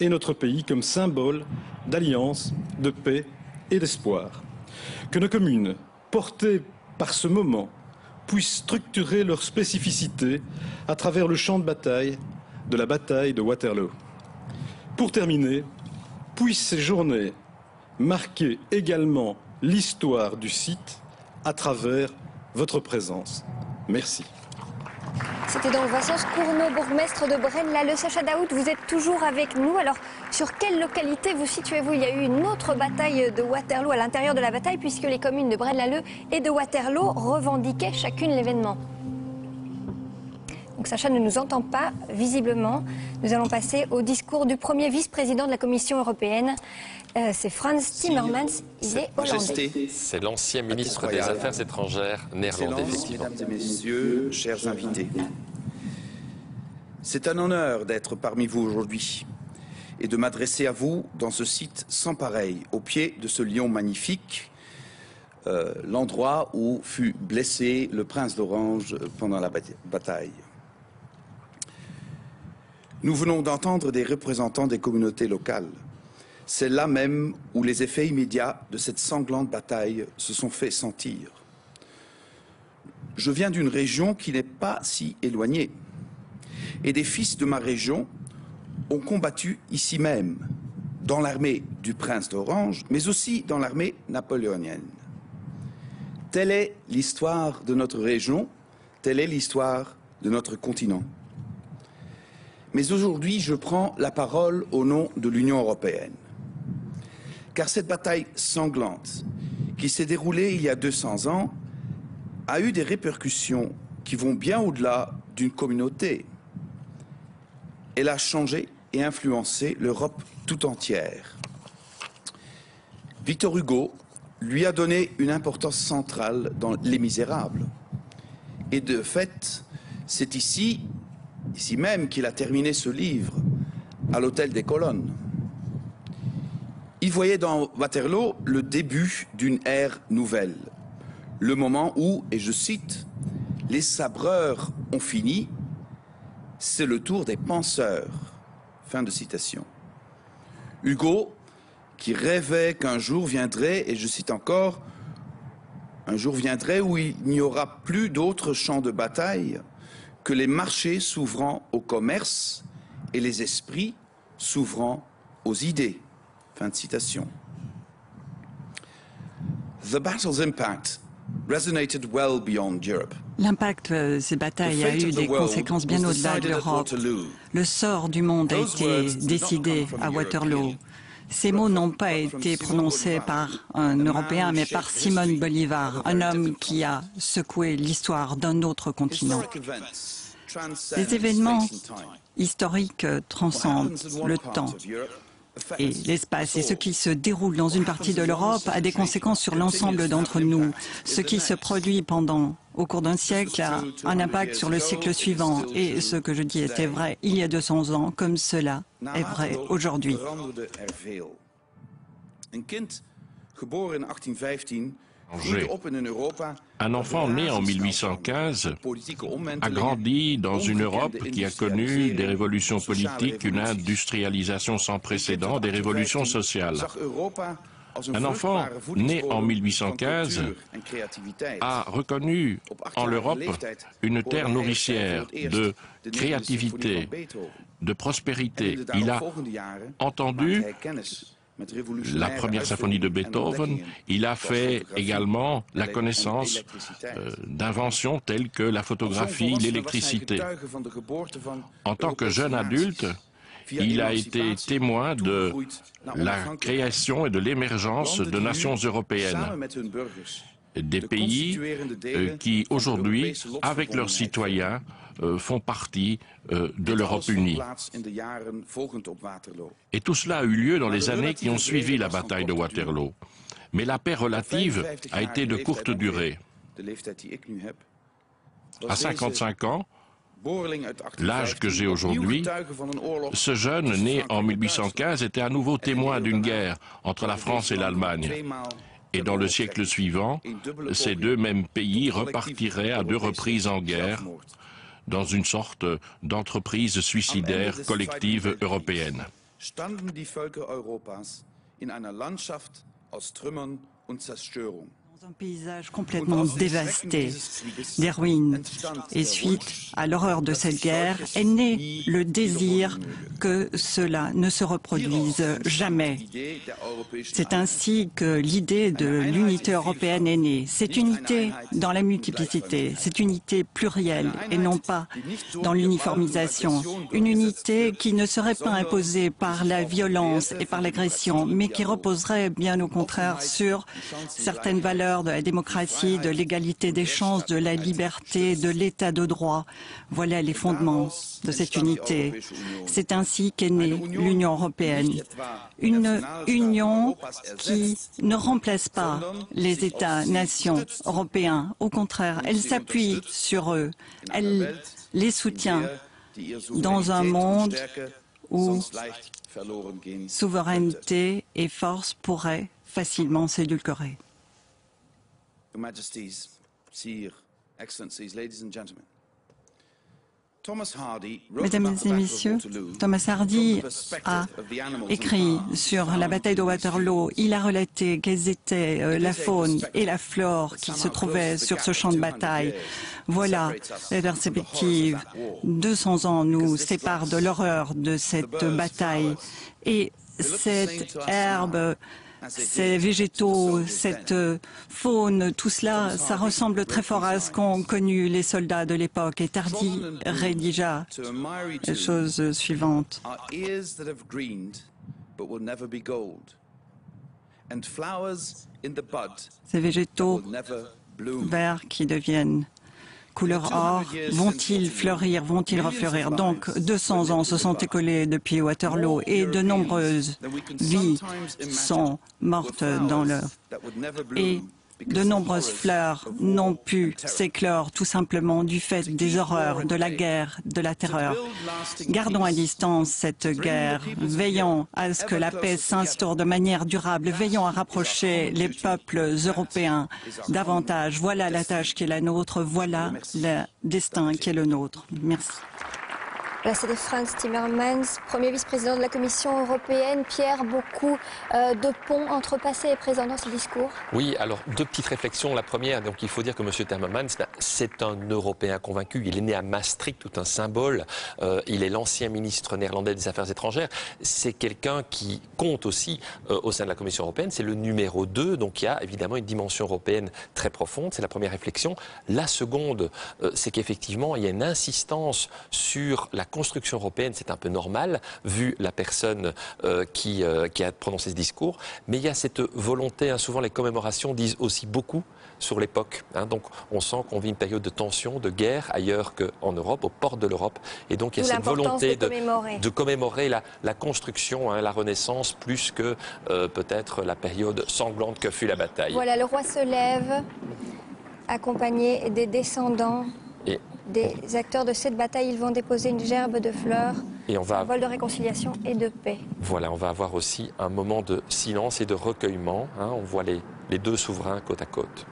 Speaker 10: et notre pays comme symbole d'alliance, de paix et d'espoir. Que nos communes, portées par ce moment, puissent structurer leurs spécificités à travers le champ de bataille de la bataille de Waterloo. Pour terminer, puissent ces journées marquer également l'histoire du site à travers votre présence. Merci.
Speaker 1: C'était donc Vincent Scourneau, bourgmestre de Braine-l'Alleud. Sacha Daoud, vous êtes toujours avec nous. Alors, sur quelle localité vous situez-vous? Il y a eu une autre bataille de Waterloo à l'intérieur de la bataille, puisque les communes de Braine-l'Alleud et de Waterloo revendiquaient chacune l'événement. Donc Sacha ne nous entend pas, visiblement. Nous allons passer au discours du premier vice-président de la Commission européenne. C'est Frans Timmermans, il est hollandais.
Speaker 2: C'est l'ancien ministre des Affaires étrangères néerlandais, effectivement.
Speaker 11: Mesdames et messieurs, chers invités, c'est un honneur d'être parmi vous aujourd'hui et de m'adresser à vous dans ce site sans pareil, au pied de ce lion magnifique, l'endroit où fut blessé le prince d'Orange pendant la bataille. Nous venons d'entendre des représentants des communautés locales. C'est là même où les effets immédiats de cette sanglante bataille se sont fait sentir. Je viens d'une région qui n'est pas si éloignée. Et des fils de ma région ont combattu ici même, dans l'armée du prince d'Orange, mais aussi dans l'armée napoléonienne. Telle est l'histoire de notre région, telle est l'histoire de notre continent. Mais aujourd'hui, je prends la parole au nom de l'Union européenne. Car cette bataille sanglante, qui s'est déroulée il y a 200 ans, a eu des répercussions qui vont bien au-delà d'une communauté. Elle a changé et influencé l'Europe tout entière. Victor Hugo lui a donné une importance centrale dans Les Misérables. Et de fait, c'est ici même qu'il a terminé ce livre, à l'Hôtel des Colonnes. Il voyait dans Waterloo le début d'une ère nouvelle, le moment où, et je cite, « les sabreurs ont fini, c'est le tour des penseurs ». Fin de citation. Hugo qui rêvaient qu'un jour viendrait, et je cite encore, un jour viendrait où il n'y aura plus d'autres champs de bataille que les marchés s'ouvrant au commerce et les esprits s'ouvrant aux idées. Fin de citation. The battle's impact resonated well beyond Europe.
Speaker 8: L'impact de ces batailles a eu des conséquences bien au-delà de l'Europe. Le sort du monde a été décidé à Waterloo. Ces mots n'ont pas été prononcés par un Européen, mais par Simón Bolívar, un homme qui a secoué l'histoire d'un autre continent. Ces événements historiques transcendent le temps et l'espace, et ce qui se déroule dans une partie de l'Europe a des conséquences sur l'ensemble d'entre nous. Ce qui se produit au cours d'un siècle a un impact sur le siècle suivant, et ce que je dis était vrai il y a 200 ans, comme cela est vrai aujourd'hui.
Speaker 7: Un enfant né en 1815 a grandi dans une Europe qui a connu des révolutions politiques, une industrialisation sans précédent, des révolutions sociales. Un enfant né en 1815 a reconnu en l'Europe une terre nourricière de créativité, de prospérité. Il a entendu la première symphonie de Beethoven, il a fait également la connaissance d'inventions telles que la photographie, l'électricité. En tant que jeune adulte, il a été témoin de la création et de l'émergence de nations européennes, des pays qui aujourd'hui, avec leurs citoyens, font partie de l'Europe unie. Et tout cela a eu lieu dans les années qui ont suivi la bataille de Waterloo. Mais la paix relative a été de courte durée. À 55 ans, l'âge que j'ai aujourd'hui, ce jeune né en 1815 était à nouveau témoin d'une guerre entre la France et l'Allemagne. Et dans le siècle suivant, ces deux mêmes pays repartiraient à deux reprises en guerre, dans une sorte d'entreprise suicidaire collective européenne.
Speaker 8: Dans un paysage complètement dévasté, des ruines. Et suite à l'horreur de cette guerre, est né le désir que cela ne se reproduise jamais. C'est ainsi que l'idée de l'unité européenne est née. Cette unité dans la multiplicité, cette unité plurielle et non pas dans l'uniformisation. Une unité qui ne serait pas imposée par la violence et par l'agression, mais qui reposerait bien au contraire sur certaines valeurs de la démocratie, de l'égalité des chances, de la liberté, de l'état de droit. Voilà les fondements de cette unité. C'est ainsi qu'est née l'Union européenne. Une union qui ne remplace pas les États-nations européens. Au contraire, elle s'appuie sur eux. Elle les soutient dans un monde où souveraineté et force pourraient facilement s'édulcorer. Mesdames et messieurs, Thomas Hardy a écrit sur la bataille de Waterloo. Il a relaté quelles étaient la faune et la flore qui se trouvaient sur ce champ de bataille. Voilà les perspectives. 200 ans nous séparent de l'horreur de cette bataille. Et cette herbe, ces végétaux, cette faune, tout cela, ça ressemble très fort à ce qu'ont connu les soldats de l'époque. Et Hardy rédigea les choses suivantes. Ces végétaux verts qui deviennent couleur or, vont-ils fleurir, vont-ils refleurir? Donc 200 ans se sont écoulés depuis Waterloo et de nombreuses vies sont mortes dans l'œuf. Et de nombreuses fleurs n'ont pu s'éclore tout simplement du fait des horreurs, de la guerre, de la terreur. Gardons à distance cette guerre, veillons à ce que la paix s'instaure de manière durable, veillons à rapprocher les peuples européens davantage. Voilà la tâche qui est la nôtre, voilà le destin qui est le nôtre. Merci.
Speaker 1: Voilà, c'était Frans Timmermans, premier vice-président de la Commission européenne. Pierre, beaucoup de ponts entre passé et présent dans ce discours.
Speaker 2: Oui, alors deux petites réflexions. La première, donc il faut dire que M. Timmermans, c'est un Européen convaincu. Il est né à Maastricht, tout un symbole. Il est l'ancien ministre néerlandais des Affaires étrangères. C'est quelqu'un qui compte aussi au sein de la Commission européenne. C'est le numéro 2, donc il y a évidemment une dimension européenne très profonde. C'est la première réflexion. La seconde, c'est qu'effectivement, il y a une insistance sur la construction européenne. C'est un peu normal, vu la personne qui a prononcé ce discours. Mais il y a cette volonté, hein, souvent les commémorations disent aussi beaucoup sur l'époque. Hein, donc on sent qu'on vit une période de tension, de guerre ailleurs qu'en Europe, aux portes de l'Europe. Et donc il y a cette volonté de commémorer la construction, hein, la Renaissance, plus que peut-être la période sanglante que fut la bataille.
Speaker 1: Voilà, le roi se lève, accompagné des descendants. Des acteurs de cette bataille, ils vont déposer une gerbe de fleurs,
Speaker 2: et
Speaker 1: symbole de réconciliation et de paix.
Speaker 2: Voilà, on va avoir aussi un moment de silence et de recueillement. Hein, on voit les deux souverains côte à côte.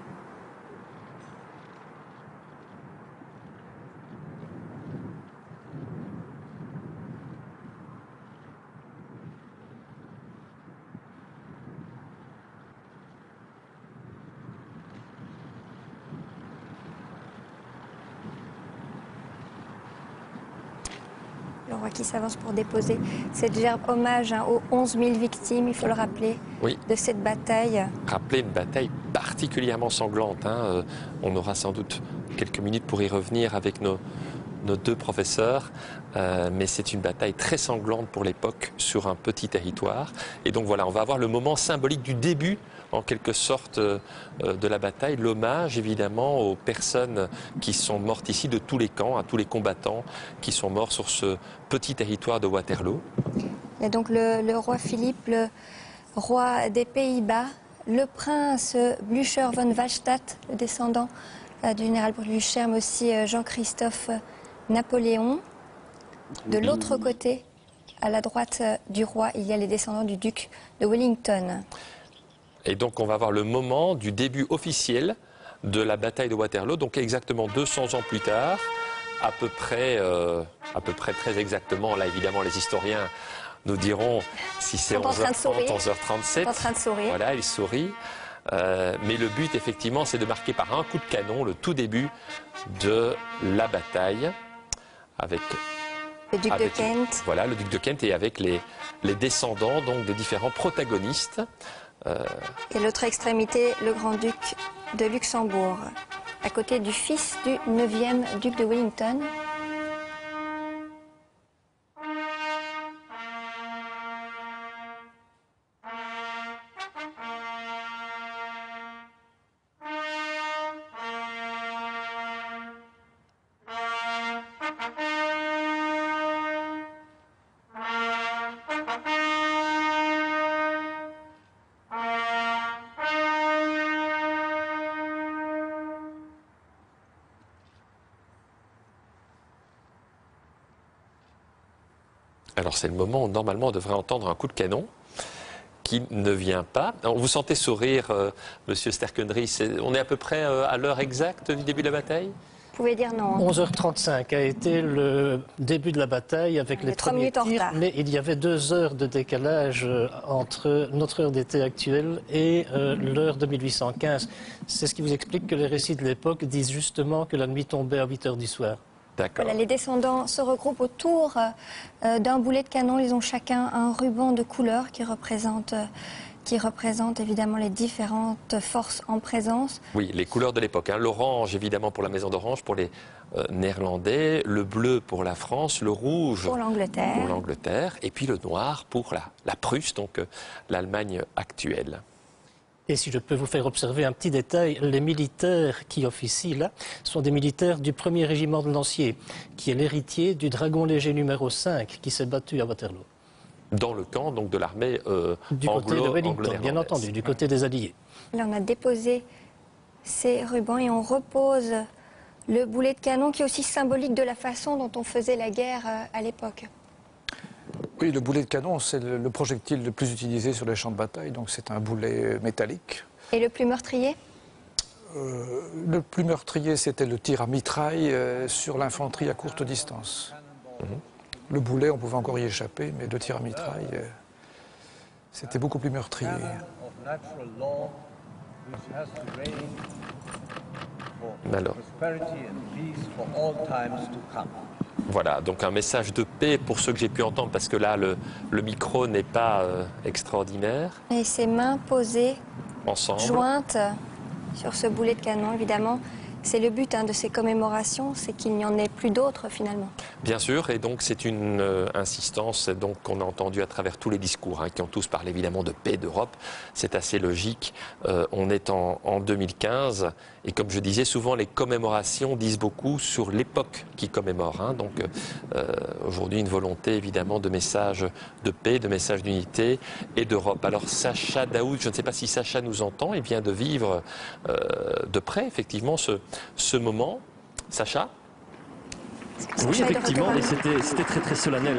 Speaker 1: Le roi qui s'avance pour déposer cette gerbe hommage, hein, aux 11 000 victimes, il faut le rappeler, de cette bataille.
Speaker 2: Rappeler une bataille particulièrement sanglante. Hein. On aura sans doute quelques minutes pour y revenir avec nos deux professeurs, mais c'est une bataille très sanglante pour l'époque sur un petit territoire. Et donc voilà, on va avoir le moment symbolique du début, en quelque sorte, de la bataille, l'hommage évidemment aux personnes qui sont mortes ici de tous les camps, à tous les combattants qui sont morts sur ce petit territoire de Waterloo.
Speaker 1: Il y a donc le roi Philippe, le roi des Pays-Bas, le prince Blücher von Wallstatt, le descendant du général Blücher, mais aussi Jean-Christophe Napoléon. De l'autre côté, à la droite du roi, il y a les descendants du duc de Wellington.
Speaker 2: Et donc on va avoir le moment du début officiel de la bataille de Waterloo, donc exactement 200 ans plus tard, à peu près très exactement. Là évidemment les historiens nous diront si c'est 11h30, 11h37.
Speaker 1: En train de sourire.
Speaker 2: Voilà, il sourit. Mais le but effectivement c'est de marquer par un coup de canon le tout début de la bataille avec
Speaker 1: le duc de Kent.
Speaker 2: Voilà, le duc de Kent et avec les descendants donc des différents protagonistes.
Speaker 1: Et l'autre extrémité, le grand-duc de Luxembourg, à côté du fils du 9e duc de Wellington.
Speaker 2: Alors c'est le moment où normalement on devrait entendre un coup de canon qui ne vient pas. Alors, vous sentez sourire, Monsieur Sterckendry, on est à peu près à l'heure exacte du début de la bataille?
Speaker 1: Vous pouvez dire non.
Speaker 5: 11h35 a été le début de la bataille avec les premiers tirs, mais il y avait 2 heures de décalage entre notre heure d'été actuelle et l'heure de 1815. C'est ce qui vous explique que les récits de l'époque disent justement que la nuit tombait à 8 heures du soir.
Speaker 1: Voilà, les descendants se regroupent autour d'un boulet de canon. Ils ont chacun un ruban de couleur qui représente évidemment les différentes forces en présence.
Speaker 2: Oui, les couleurs de l'époque. Hein. L'orange, évidemment, pour la Maison d'Orange, pour les Néerlandais. Le bleu pour la France. Le rouge
Speaker 1: pour l'Angleterre.
Speaker 2: Et puis le noir pour la Prusse, donc l'Allemagne actuelle.
Speaker 5: Et si je peux vous faire observer un petit détail, les militaires qui officient là sont des militaires du 1er régiment de lanciers, qui est l'héritier du dragon léger numéro 5 qui s'est battu à Waterloo.
Speaker 2: Dans le camp donc, de l'armée
Speaker 5: du côté de Wellington, bien entendu, du côté des Alliés.
Speaker 1: Là, on a déposé ces rubans et on repose le boulet de canon qui est aussi symbolique de la façon dont on faisait la guerre à l'époque.
Speaker 3: Oui, le boulet de canon, c'est le projectile le plus utilisé sur les champs de bataille, donc c'est un boulet métallique.
Speaker 1: Et le plus meurtrier?
Speaker 3: Le plus meurtrier, c'était le tir à mitraille sur l'infanterie à courte distance. Le boulet, on pouvait encore y échapper, mais le tir à mitraille, c'était beaucoup plus meurtrier.
Speaker 2: Alors. Voilà, donc un message de paix pour ceux que j'ai pu entendre, parce que là, le micro n'est pas extraordinaire.
Speaker 1: Et ses mains posées,
Speaker 2: ensemble,
Speaker 1: jointes sur ce boulet de canon, évidemment. C'est le but de ces commémorations, c'est qu'il n'y en ait plus d'autres finalement.
Speaker 2: Bien sûr, et donc c'est une insistance qu'on a entendue à travers tous les discours, qui ont tous parlé évidemment de paix, d'Europe. C'est assez logique. On est en 2015, et comme je disais, souvent les commémorations disent beaucoup sur l'époque qui commémore. Donc aujourd'hui, une volonté évidemment de message de paix, de message d'unité et d'Europe. Alors Sacha Daoud, je ne sais pas si Sacha nous entend, il vient de vivre de près effectivement ce moment. Sacha ?
Speaker 4: Oui, effectivement, et c'était très très solennel.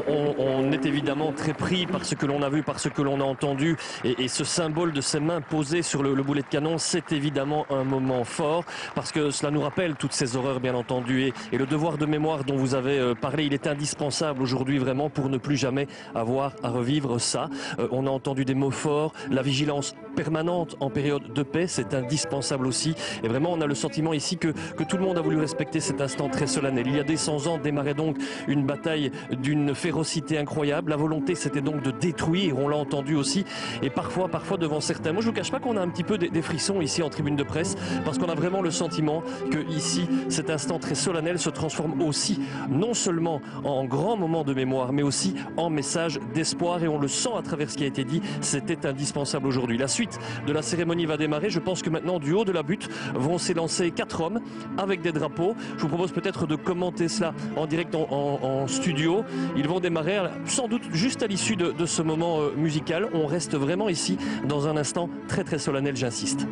Speaker 4: On est évidemment très pris par ce que l'on a vu, par ce que l'on a entendu, et ce symbole de ses mains posées sur le boulet de canon, c'est évidemment un moment fort, parce que cela nous rappelle toutes ces horreurs, bien entendu, et le devoir de mémoire dont vous avez parlé, il est indispensable aujourd'hui vraiment pour ne plus jamais avoir à revivre ça. On a entendu des mots forts, la vigilance permanente en période de paix, c'est indispensable aussi, et vraiment on a le sentiment ici que tout le monde a voulu respecter cet instant très solennel. Il y a des 100 ans démarrait donc une bataille d'une férocité incroyable. La volonté, c'était donc de détruire, on l'a entendu aussi, et parfois devant certains. Moi, je ne vous cache pas qu'on a un petit peu des frissons ici en tribune de presse, parce qu'on a vraiment le sentiment que ici, cet instant très solennel se transforme aussi, non seulement en grand moment de mémoire, mais aussi en message d'espoir, et on le sent à travers ce qui a été dit, c'était indispensable aujourd'hui. La suite de la cérémonie va démarrer. Je pense que maintenant, du haut de la butte, vont s'élancer 4 hommes avec des drapeaux. Je vous propose peut-être de commenter cela en direct en studio. Ils vont démarrer sans doute juste à l'issue de ce moment musical. On reste vraiment ici dans un instant très très solennel, j'insiste.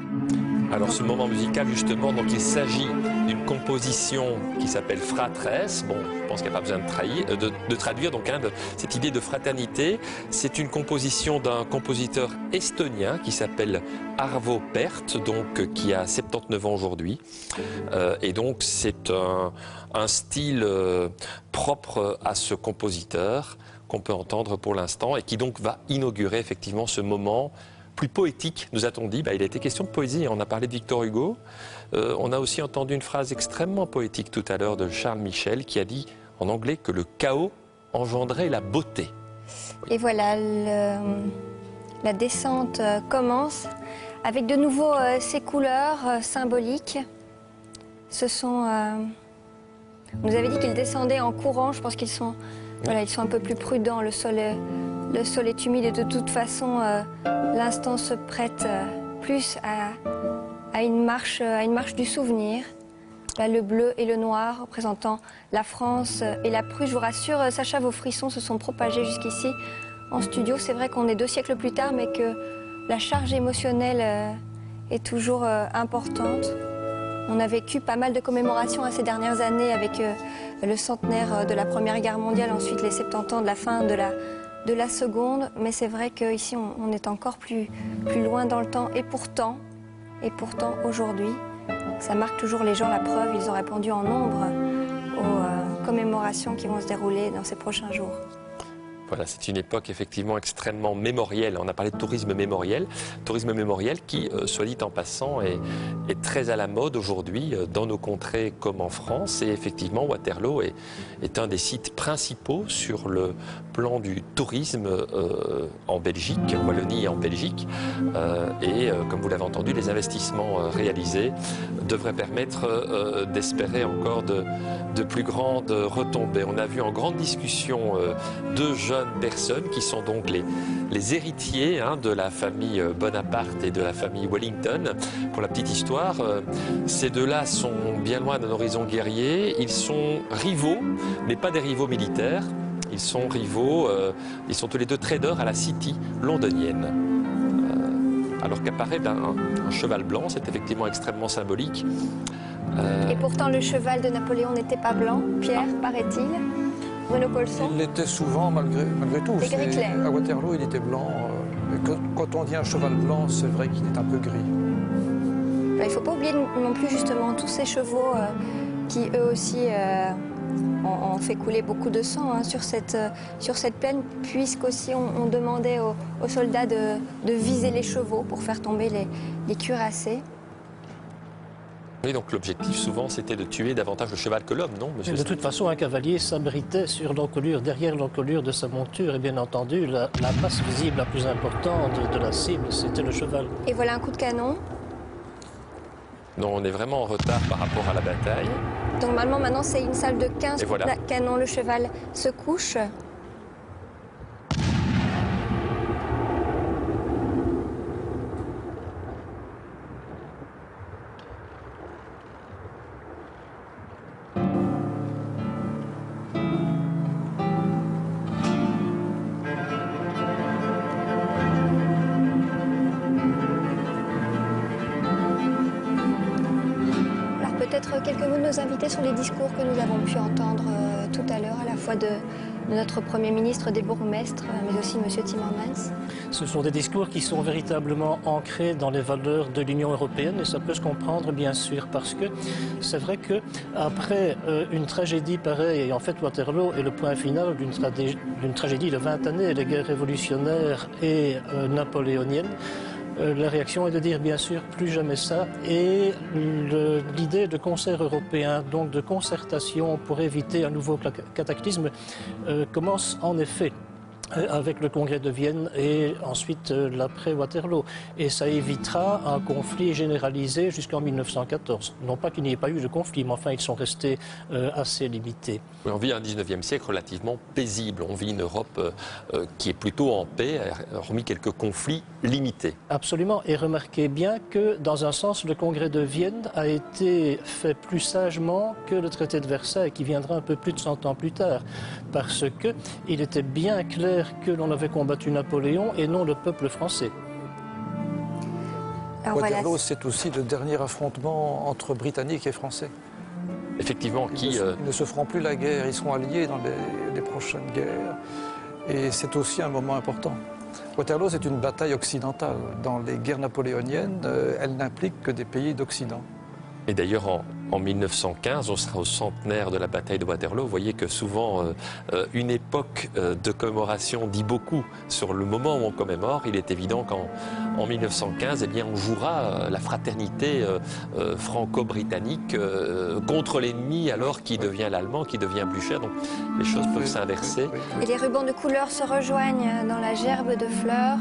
Speaker 2: Alors ce moment musical justement, donc il s'agit d'une composition qui s'appelle Fratres. Bon, je pense qu'il n'y a pas besoin de traduire donc cette idée de fraternité. C'est une composition d'un compositeur estonien qui s'appelle Arvo Pärt, donc qui a 79 ans aujourd'hui. Et donc c'est un style propre à ce compositeur qu'on peut entendre pour l'instant et qui donc va inaugurer effectivement ce moment plus poétique, nous a-t-on dit. Il a été question de poésie, on a parlé de Victor Hugo. On a aussi entendu une phrase extrêmement poétique tout à l'heure de Charles Michel qui a dit en anglais que le chaos engendrait la beauté.
Speaker 1: Et voilà, la descente commence avec de nouveau ces couleurs symboliques. Ce sont... on nous avait dit qu'ils descendaient en courant, je pense qu'ils sont, ils sont un peu plus prudents. Le sol est humide et de toute façon, l'instant se prête plus à une marche du souvenir. Là, le bleu et le noir représentant la France et la Prusse. Je vous rassure, Sacha, vos frissons se sont propagés jusqu'ici en studio. C'est vrai qu'on est 2 siècles plus tard, mais que la charge émotionnelle est toujours importante. On a vécu pas mal de commémorations ces dernières années avec le centenaire de la Première Guerre mondiale, ensuite les 70 ans de la fin de la Seconde. Mais c'est vrai qu'ici, on est encore plus loin dans le temps. Et pourtant aujourd'hui, ça marque toujours les gens. La preuve, ils ont répondu en nombre aux commémorations qui vont se dérouler dans ces prochains jours.
Speaker 2: Voilà, c'est une époque effectivement extrêmement mémorielle. On a parlé de tourisme mémoriel qui, soit dit en passant, est très à la mode aujourd'hui dans nos contrées comme en France. Et effectivement, Waterloo est un des sites principaux sur le plan du tourisme en Belgique, en Wallonie et en Belgique. Et comme vous l'avez entendu, les investissements réalisés devraient permettre d'espérer encore de plus grandes retombées. On a vu en grande discussion 2 jeunes personnes qui sont donc les héritiers de la famille Bonaparte et de la famille Wellington. Pour la petite histoire, ces 2-là sont bien loin d'un horizon guerrier. Ils sont rivaux, mais pas des rivaux militaires. Ils sont rivaux, ils sont tous les 2 traders à la City londonienne. Alors qu'apparaît un cheval blanc, c'est effectivement extrêmement symbolique.
Speaker 1: Et pourtant, le cheval de Napoléon n'était pas blanc, Pierre, paraît-il. Bruno Colson.
Speaker 3: Il l'était souvent malgré tout. À Waterloo, il était blanc. Quand on dit un cheval blanc, c'est vrai qu'il est un peu gris.
Speaker 1: Il ne faut pas oublier non plus justement tous ces chevaux qui eux aussi on fait couler beaucoup de sang hein, sur cette plaine, puisqu'aussi on demandait aux soldats de viser les chevaux pour faire tomber les cuirassés.
Speaker 2: Oui, donc l'objectif souvent c'était de tuer davantage le cheval que l'homme, non, monsieur?
Speaker 5: De toute façon, un cavalier s'abritait sur l'encolure, derrière l'encolure de sa monture, et bien entendu, la masse visible la plus importante de la cible, c'était le cheval.
Speaker 1: Et voilà un coup de canon.
Speaker 2: Non, on est vraiment en retard par rapport à la bataille.
Speaker 1: Donc normalement, maintenant, c'est une salle de 15 coups de canon. Le cheval se couche. Peut-être quelques mots de nos invités sur les discours que nous avons pu entendre tout à l'heure, à la fois de notre Premier ministre, des bourgmestres, mais aussi M. Timmermans.
Speaker 5: Ce sont des discours qui sont véritablement ancrés dans les valeurs de l'Union européenne, et ça peut se comprendre bien sûr, parce que c'est vrai qu'après une tragédie pareille, et en fait Waterloo est le point final d'une tragédie de 20 années, les guerres révolutionnaires et napoléoniennes, la réaction est de dire bien sûr plus jamais ça, et l'idée de concert européen, donc de concertation pour éviter un nouveau cataclysme, commence en effet avec le congrès de Vienne et ensuite l'après-Waterloo. Et ça évitera un conflit généralisé jusqu'en 1914. Non pas qu'il n'y ait pas eu de conflit, mais enfin ils sont restés assez limités.
Speaker 2: Oui, on vit un 19e siècle relativement paisible. On vit une Europe qui est plutôt en paix, hormis quelques conflits limités.
Speaker 5: Absolument. Et remarquez bien que, dans un sens, le congrès de Vienne a été fait plus sagement que le traité de Versailles, qui viendra un peu plus de 100 ans plus tard. Parce qu'il était bien clair que l'on avait combattu Napoléon et non le peuple français.
Speaker 3: Waterloo, c'est aussi le dernier affrontement entre Britanniques et Français.
Speaker 2: Effectivement,
Speaker 3: ils ne se feront plus la guerre, ils seront alliés dans les prochaines guerres. Et c'est aussi un moment important. Waterloo, c'est une bataille occidentale. Dans les guerres napoléoniennes, elle n'implique que des pays d'Occident.
Speaker 2: Et d'ailleurs, en 1915, on sera au centenaire de la bataille de Waterloo. Vous voyez que souvent, une époque de commémoration dit beaucoup sur le moment où on commémore. Il est évident qu'en 1915, eh bien, on jouera la fraternité franco-britannique contre l'ennemi, alors qui devient l'allemand, qui devient plus cher. Donc les choses peuvent s'inverser.
Speaker 1: Et les rubans de couleur se rejoignent dans la gerbe de fleurs.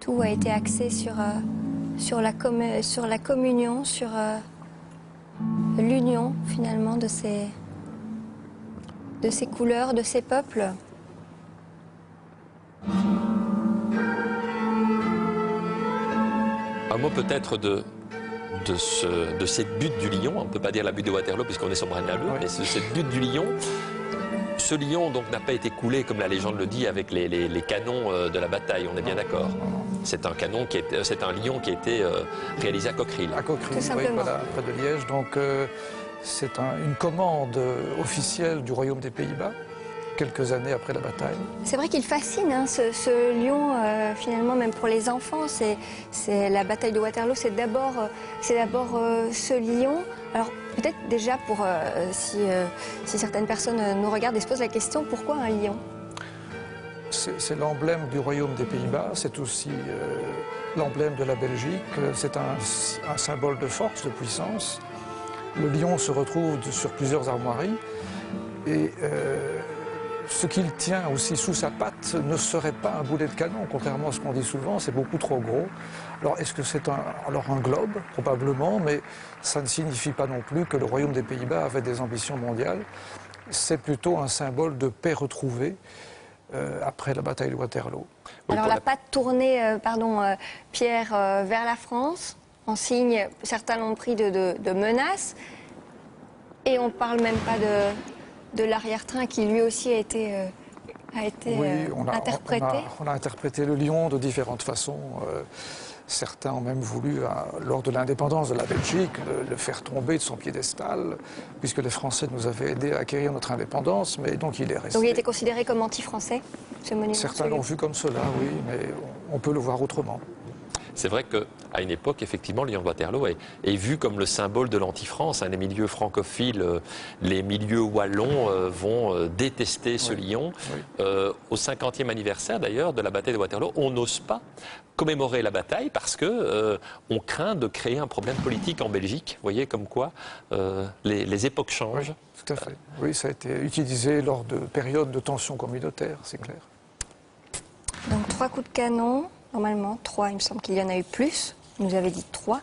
Speaker 1: Tout a été axé sur la communion, sur l'union finalement de ces couleurs, de ces peuples.
Speaker 2: Un mot peut-être de cette butte du Lion. On ne peut pas dire la butte de Waterloo puisqu'on est sur Braine-l'Alleud, mais cette butte du Lion. Ce lion donc n'a pas été coulé, comme la légende le dit, avec les canons de la bataille, on est bien d'accord. C'est un lion qui a été réalisé à Cockerill.
Speaker 3: À Cockerill, oui, voilà, près de Liège. Donc c'est une commande officielle du Royaume des Pays-Bas, quelques années après la bataille.
Speaker 1: C'est vrai qu'il fascine, hein, ce lion, finalement, même pour les enfants. C'est la bataille de Waterloo, c'est d'abord ce lion. Alors, peut-être déjà, si certaines personnes nous regardent et se posent la question, pourquoi un lion?
Speaker 3: C'est l'emblème du Royaume des Pays-Bas, c'est aussi l'emblème de la Belgique, c'est un symbole de force, de puissance. Le lion se retrouve sur plusieurs armoiries et ce qu'il tient aussi sous sa patte ne serait pas un boulet de canon, contrairement à ce qu'on dit souvent, c'est beaucoup trop gros. Alors est-ce que c'est un globe? Probablement, mais ça ne signifie pas non plus que le Royaume des Pays-Bas avait des ambitions mondiales. C'est plutôt un symbole de paix retrouvée après la bataille de Waterloo.
Speaker 1: Alors la patte tournée, Pierre, vers la France, en signe, certains l'ont pris de menace, et on ne parle même pas de l'arrière-train qui lui aussi a été interprété.
Speaker 3: On a interprété le lion de différentes façons. Certains ont même voulu, lors de l'indépendance de la Belgique, le faire tomber de son piédestal, puisque les Français nous avaient aidés à acquérir notre indépendance, mais donc il est resté.
Speaker 1: Donc il était considéré comme anti-français, ce monument?
Speaker 3: Certains l'ont vu comme cela, oui, mais on peut le voir autrement.
Speaker 2: c'est vrai qu'à une époque, effectivement, le lion de Waterloo est vu comme le symbole de l'anti-France. Hein. Les milieux francophiles, les milieux wallons vont détester ce lion. Au 50e anniversaire, d'ailleurs, de la bataille de Waterloo, on n'ose pas commémorer la bataille parce que on craint de créer un problème politique en Belgique. Vous voyez comme quoi les époques changent.
Speaker 3: Oui, tout à fait. Oui, ça a été utilisé lors de périodes de tensions communautaires, c'est clair.
Speaker 1: Donc 3 coups de canon, normalement 3, il me semble qu'il y en a eu plus. Vous nous avez dit 3.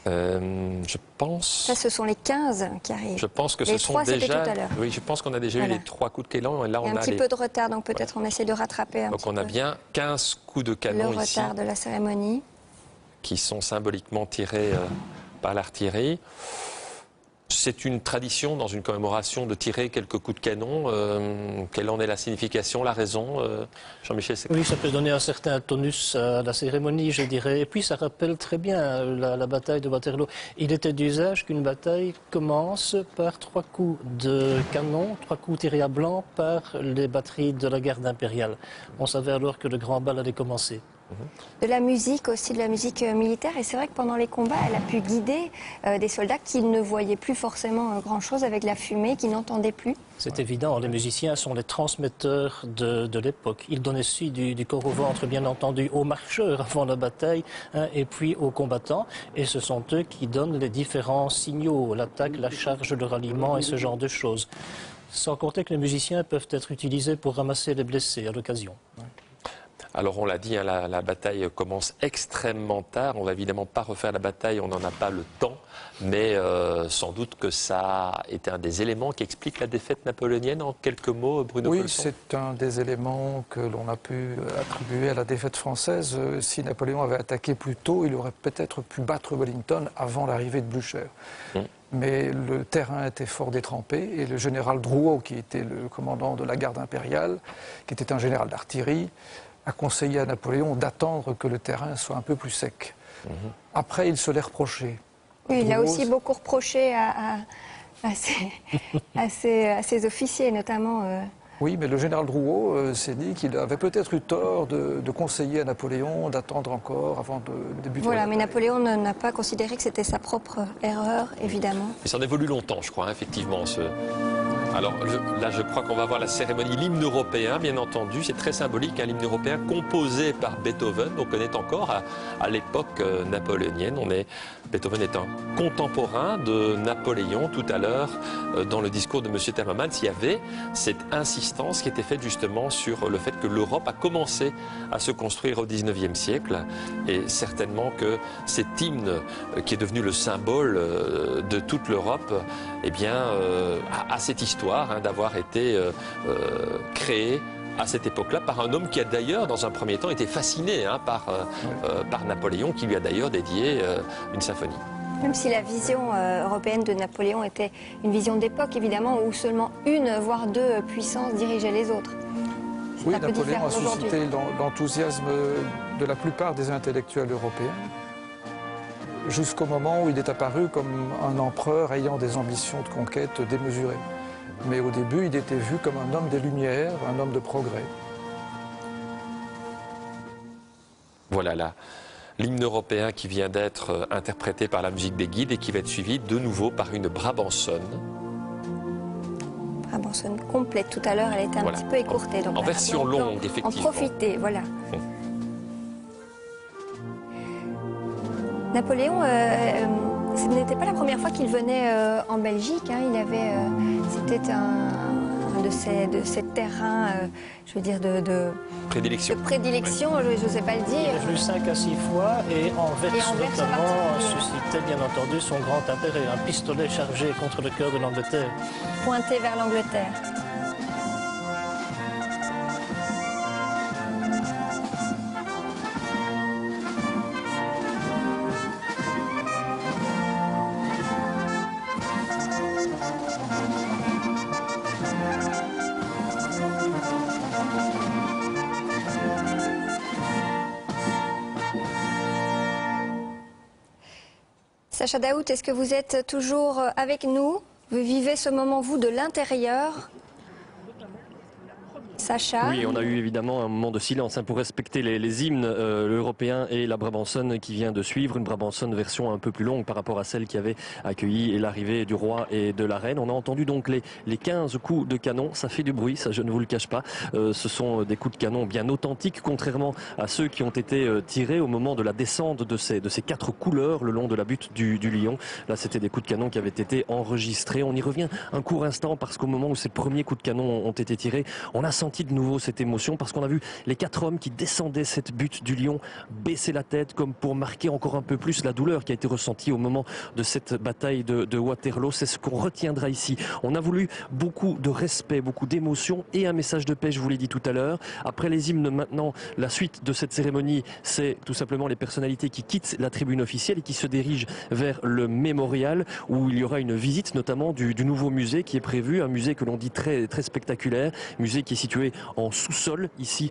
Speaker 2: Je pense...
Speaker 1: Ça, ce sont les 15 qui arrivent.
Speaker 2: Je pense que
Speaker 1: les
Speaker 2: ce sont
Speaker 1: 3,
Speaker 2: déjà...
Speaker 1: tout à l'heure.
Speaker 2: Oui, je pense qu'on a déjà eu les 3 coups de canon. Et là,
Speaker 1: il y a un petit peu de retard, donc peut-être on essaie de rattraper un petit peu.
Speaker 2: Donc on a bien 15 coups de canon ici.
Speaker 1: Le retard de la cérémonie.
Speaker 2: Qui sont symboliquement tirés par l'artillerie. C'est une tradition dans une commémoration de tirer quelques coups de canon. Quelle en est la signification, la raison, Jean-Michel?
Speaker 5: Oui, ça peut donner un certain tonus à la cérémonie, je dirais. Et puis ça rappelle très bien la bataille de Waterloo. Il était d'usage qu'une bataille commence par 3 coups de canon, 3 coups tirés à blanc par les batteries de la garde impériale. On savait alors que le grand bal allait commencer.
Speaker 1: De la musique aussi, de la musique militaire. Et c'est vrai que pendant les combats, elle a pu guider des soldats qui ne voyaient plus forcément grand-chose avec la fumée, qui n'entendaient plus.
Speaker 5: C'est évident, les musiciens sont les transmetteurs de l'époque. Ils donnent aussi du corps au ventre, bien entendu, aux marcheurs avant la bataille, hein, et puis aux combattants. Et ce sont eux qui donnent les différents signaux, l'attaque, la charge, le ralliement et ce genre de choses. Sans compter que les musiciens peuvent être utilisés pour ramasser les blessés à l'occasion.
Speaker 2: Alors on l'a dit, hein, la bataille commence extrêmement tard. On ne va évidemment pas refaire la bataille, on n'en a pas le temps. Mais sans doute que ça a été un des éléments qui explique la défaite napoléonienne. En quelques mots, Bruno
Speaker 3: Oui,
Speaker 2: Colson.
Speaker 3: c'est un des éléments que l'on a pu attribuer à la défaite française. Si Napoléon avait attaqué plus tôt, il aurait peut-être pu battre Wellington avant l'arrivée de Blücher. Mais le terrain était fort détrempé et le général Drouot, qui était le commandant de la garde impériale, qui était un général d'artillerie, a conseillé à Napoléon d'attendre que le terrain soit un peu plus sec. Après, il se l'est reproché.
Speaker 1: Oui, il a aussi beaucoup reproché à ses officiers, notamment...
Speaker 3: Oui, mais le général Drouot s'est dit qu'il avait peut-être eu tort de conseiller à Napoléon d'attendre encore avant de débuter.
Speaker 1: Voilà, mais Napoléon n'a pas considéré que c'était sa propre erreur, évidemment.
Speaker 2: Il s'en évolue longtemps, je crois, hein, effectivement. Alors là, je crois qu'on va voir la cérémonie, l'hymne européen, bien entendu. C'est très symbolique, hein, l'hymne européen composé par Beethoven. On connaît encore à l'époque napoléonienne. Beethoven est un contemporain de Napoléon. Tout à l'heure, dans le discours de M. Timmermans, il y avait cette insistance qui était faite justement sur le fait que l'Europe a commencé à se construire au XIXe siècle. Et certainement que cet hymne, qui est devenu le symbole de toute l'Europe, eh bien, a cette histoire d'avoir été créé à cette époque-là par un homme qui a d'ailleurs, dans un premier temps, été fasciné par Napoléon, qui lui a d'ailleurs dédié une symphonie.
Speaker 1: Même si la vision européenne de Napoléon était une vision d'époque, évidemment, où seulement une, voire deux puissances dirigeaient les autres.
Speaker 3: Oui, Napoléon a suscité l'enthousiasme de la plupart des intellectuels européens, jusqu'au moment où il est apparu comme un empereur ayant des ambitions de conquête démesurées. Mais au début, il était vu comme un homme des Lumières, un homme de progrès.
Speaker 2: Voilà là, l'hymne européen qui vient d'être interprété par la musique des guides et qui va être suivi de nouveau par une Brabançonne.
Speaker 1: Brabançonne complète. Tout à l'heure, elle était un petit peu écourtée. Donc
Speaker 2: en version longue, effectivement.
Speaker 1: En profiter, voilà. Napoléon, ce n'était pas la première fois qu'il venait en Belgique. Hein. C'était un de ces terrains, je veux dire, de
Speaker 2: prédilection.
Speaker 1: Je ne sais pas le dire.
Speaker 5: Il est venu 5 à 6 fois et Anvers notamment suscitait bien entendu son grand intérêt. Un pistolet chargé contre le cœur de l'Angleterre.
Speaker 1: Pointé vers l'Angleterre. Sacha Daout, est-ce que vous êtes toujours avec nous? Vous vivez ce moment, vous, de l'intérieur? Sacha.
Speaker 4: Oui, on a eu évidemment un moment de silence pour respecter les hymnes, l'européen et la Brabançonne qui vient de suivre. Une Brabançonne version un peu plus longue par rapport à celle qui avait accueilli l'arrivée du roi et de la reine. On a entendu donc les 15 coups de canon. Ça fait du bruit, ça je ne vous le cache pas. Ce sont des coups de canon bien authentiques, contrairement à ceux qui ont été tirés au moment de la descente de ces 4 couleurs le long de la butte du Lion. Là, c'était des coups de canon qui avaient été enregistrés. On y revient un court instant parce qu'au moment où ces premiers coups de canon ont été tirés, on a senti de nouveau cette émotion parce qu'on a vu les 4 hommes qui descendaient cette butte du Lion baisser la tête comme pour marquer encore un peu plus la douleur qui a été ressentie au moment de cette bataille de Waterloo. C'est ce qu'on retiendra ici. On a voulu beaucoup de respect, beaucoup d'émotion et un message de paix, je vous l'ai dit tout à l'heure. Après les hymnes, maintenant, la suite de cette cérémonie, c'est tout simplement les personnalités qui quittent la tribune officielle et qui se dirigent vers le mémorial où il y aura une visite notamment du nouveau musée qui est prévu, un musée que l'on dit très, très spectaculaire, musée qui est situé en sous-sol ici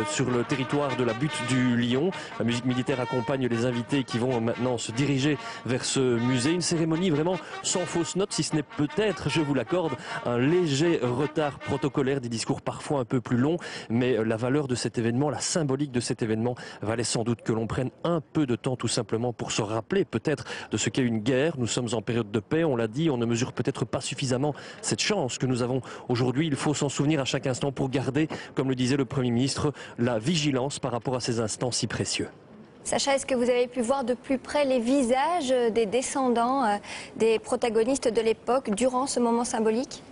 Speaker 4: sur le territoire de la butte du Lion. La musique militaire accompagne les invités qui vont maintenant se diriger vers ce musée. Une cérémonie vraiment sans fausse note, si ce n'est peut-être, je vous l'accorde, un léger retard protocolaire, des discours parfois un peu plus longs, mais la valeur de cet événement, la symbolique de cet événement valait sans doute que l'on prenne un peu de temps tout simplement pour se rappeler peut-être de ce qu'est une guerre. Nous sommes en période de paix, on l'a dit, on ne mesure peut-être pas suffisamment cette chance que nous avons aujourd'hui. Il faut s'en souvenir à chaque instant pour garder, comme le disait le Premier ministre, la vigilance par rapport à ces instants si précieux.
Speaker 1: Sacha, est-ce que vous avez pu voir de plus près les visages des descendants, des protagonistes de l'époque durant ce moment symbolique ?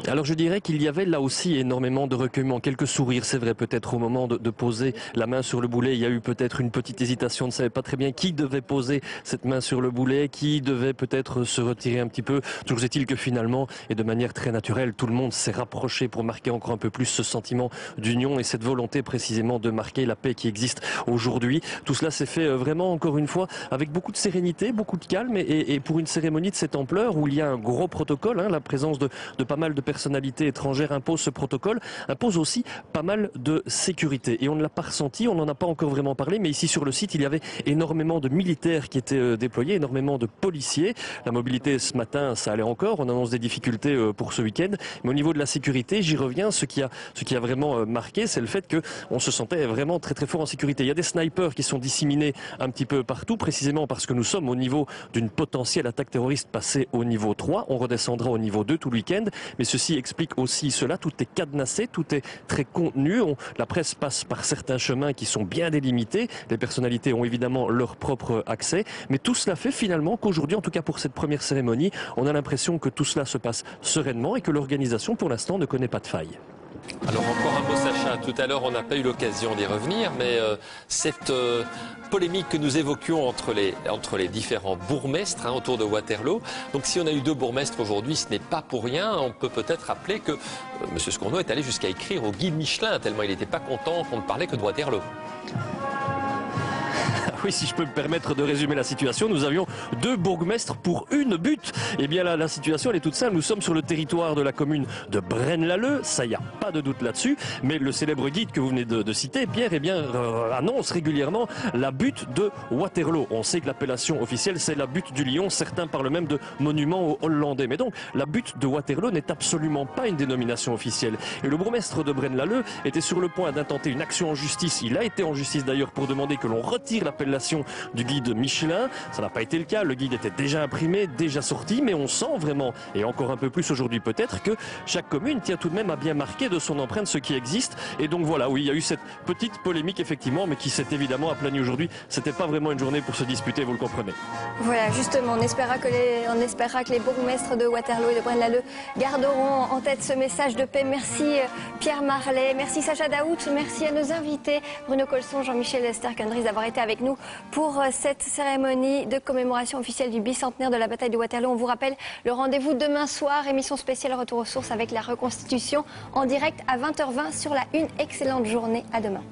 Speaker 4: Alors je dirais qu'il y avait là aussi énormément de recueillement, quelques sourires, c'est vrai, peut-être au moment de poser la main sur le boulet. Il y a eu peut-être une petite hésitation, on ne savait pas très bien qui devait poser cette main sur le boulet, qui devait peut-être se retirer un petit peu. Toujours est-il que finalement, et de manière très naturelle, tout le monde s'est rapproché pour marquer encore un peu plus ce sentiment d'union et cette volonté précisément de marquer la paix qui existe aujourd'hui. Tout cela s'est fait vraiment, encore une fois, avec beaucoup de sérénité, beaucoup de calme et pour une cérémonie de cette ampleur où il y a un gros protocole, la présence de pas mal de personnalités étrangères impose ce protocole, impose aussi pas mal de sécurité. Et on ne l'a pas ressenti, on n'en a pas encore vraiment parlé, mais ici sur le site, il y avait énormément de militaires qui étaient déployés, énormément de policiers. La mobilité ce matin, ça allait encore, on annonce des difficultés pour ce week-end. Mais au niveau de la sécurité, j'y reviens, ce qui a vraiment marqué, c'est le fait qu'on se sentait vraiment très très fort en sécurité. Il y a des snipers qui sont disséminés un petit peu partout, précisément parce que nous sommes au niveau d'une potentielle attaque terroriste passée au niveau 3. On redescendra au niveau 2 tout le week-end, mais ceci explique aussi cela. Tout est cadenassé, tout est très contenu. La presse passe par certains chemins qui sont bien délimités. Les personnalités ont évidemment leur propre accès. Mais tout cela fait finalement qu'aujourd'hui, en tout cas pour cette première cérémonie, on a l'impression que tout cela se passe sereinement et que l'organisation pour l'instant ne connaît pas de faille.
Speaker 2: Alors encore un mot Sacha, tout à l'heure on n'a pas eu l'occasion d'y revenir, mais cette polémique que nous évoquions entre les différents bourgmestres autour de Waterloo, donc si on a eu 2 bourgmestres aujourd'hui, ce n'est pas pour rien. On peut peut-être rappeler que M. Scourneau est allé jusqu'à écrire au guide Michelin, tellement il n'était pas content qu'on ne parlait que de Waterloo.
Speaker 4: Oui, si je peux me permettre de résumer la situation, nous avions 2 bourgmestres pour une butte. Eh bien là, la situation, elle est toute simple. Nous sommes sur le territoire de la commune de Braine-l'Alleud. Ça, il n'y a pas de doute là-dessus. Mais le célèbre guide que vous venez de citer, Pierre, annonce régulièrement la butte de Waterloo. On sait que l'appellation officielle, c'est la butte du Lion. Certains parlent même de monument hollandais. Mais donc, la butte de Waterloo n'est absolument pas une dénomination officielle. Et le bourgmestre de Braine-l'Alleud était sur le point d'intenter une action en justice. Il a été en justice d'ailleurs pour demander que l'on retire l'appellation du guide Michelin. Ça n'a pas été le cas, le guide était déjà imprimé, déjà sorti, mais on sent vraiment, et encore un peu plus aujourd'hui peut-être, que chaque commune tient tout de même à bien marquer de son empreinte ce qui existe. Et donc voilà, oui, il y a eu cette petite polémique effectivement, mais qui s'est évidemment aplanie aujourd'hui. C'était pas vraiment une journée pour se disputer, vous le comprenez.
Speaker 1: Voilà, justement, on espérera que les bourgmestres de Waterloo et de Braine-l'Alleud garderont en tête ce message de paix. Merci Pierre Marlet, merci Sacha Daoud, merci à nos invités Bruno Colson, Jean-Michel Sterckendries d'avoir été avec nous pour cette cérémonie de commémoration officielle du bicentenaire de la bataille de Waterloo. On vous rappelle le rendez-vous demain soir, émission spéciale Retour aux sources avec la reconstitution en direct à 20h20 sur la Une. Excellente journée, à demain.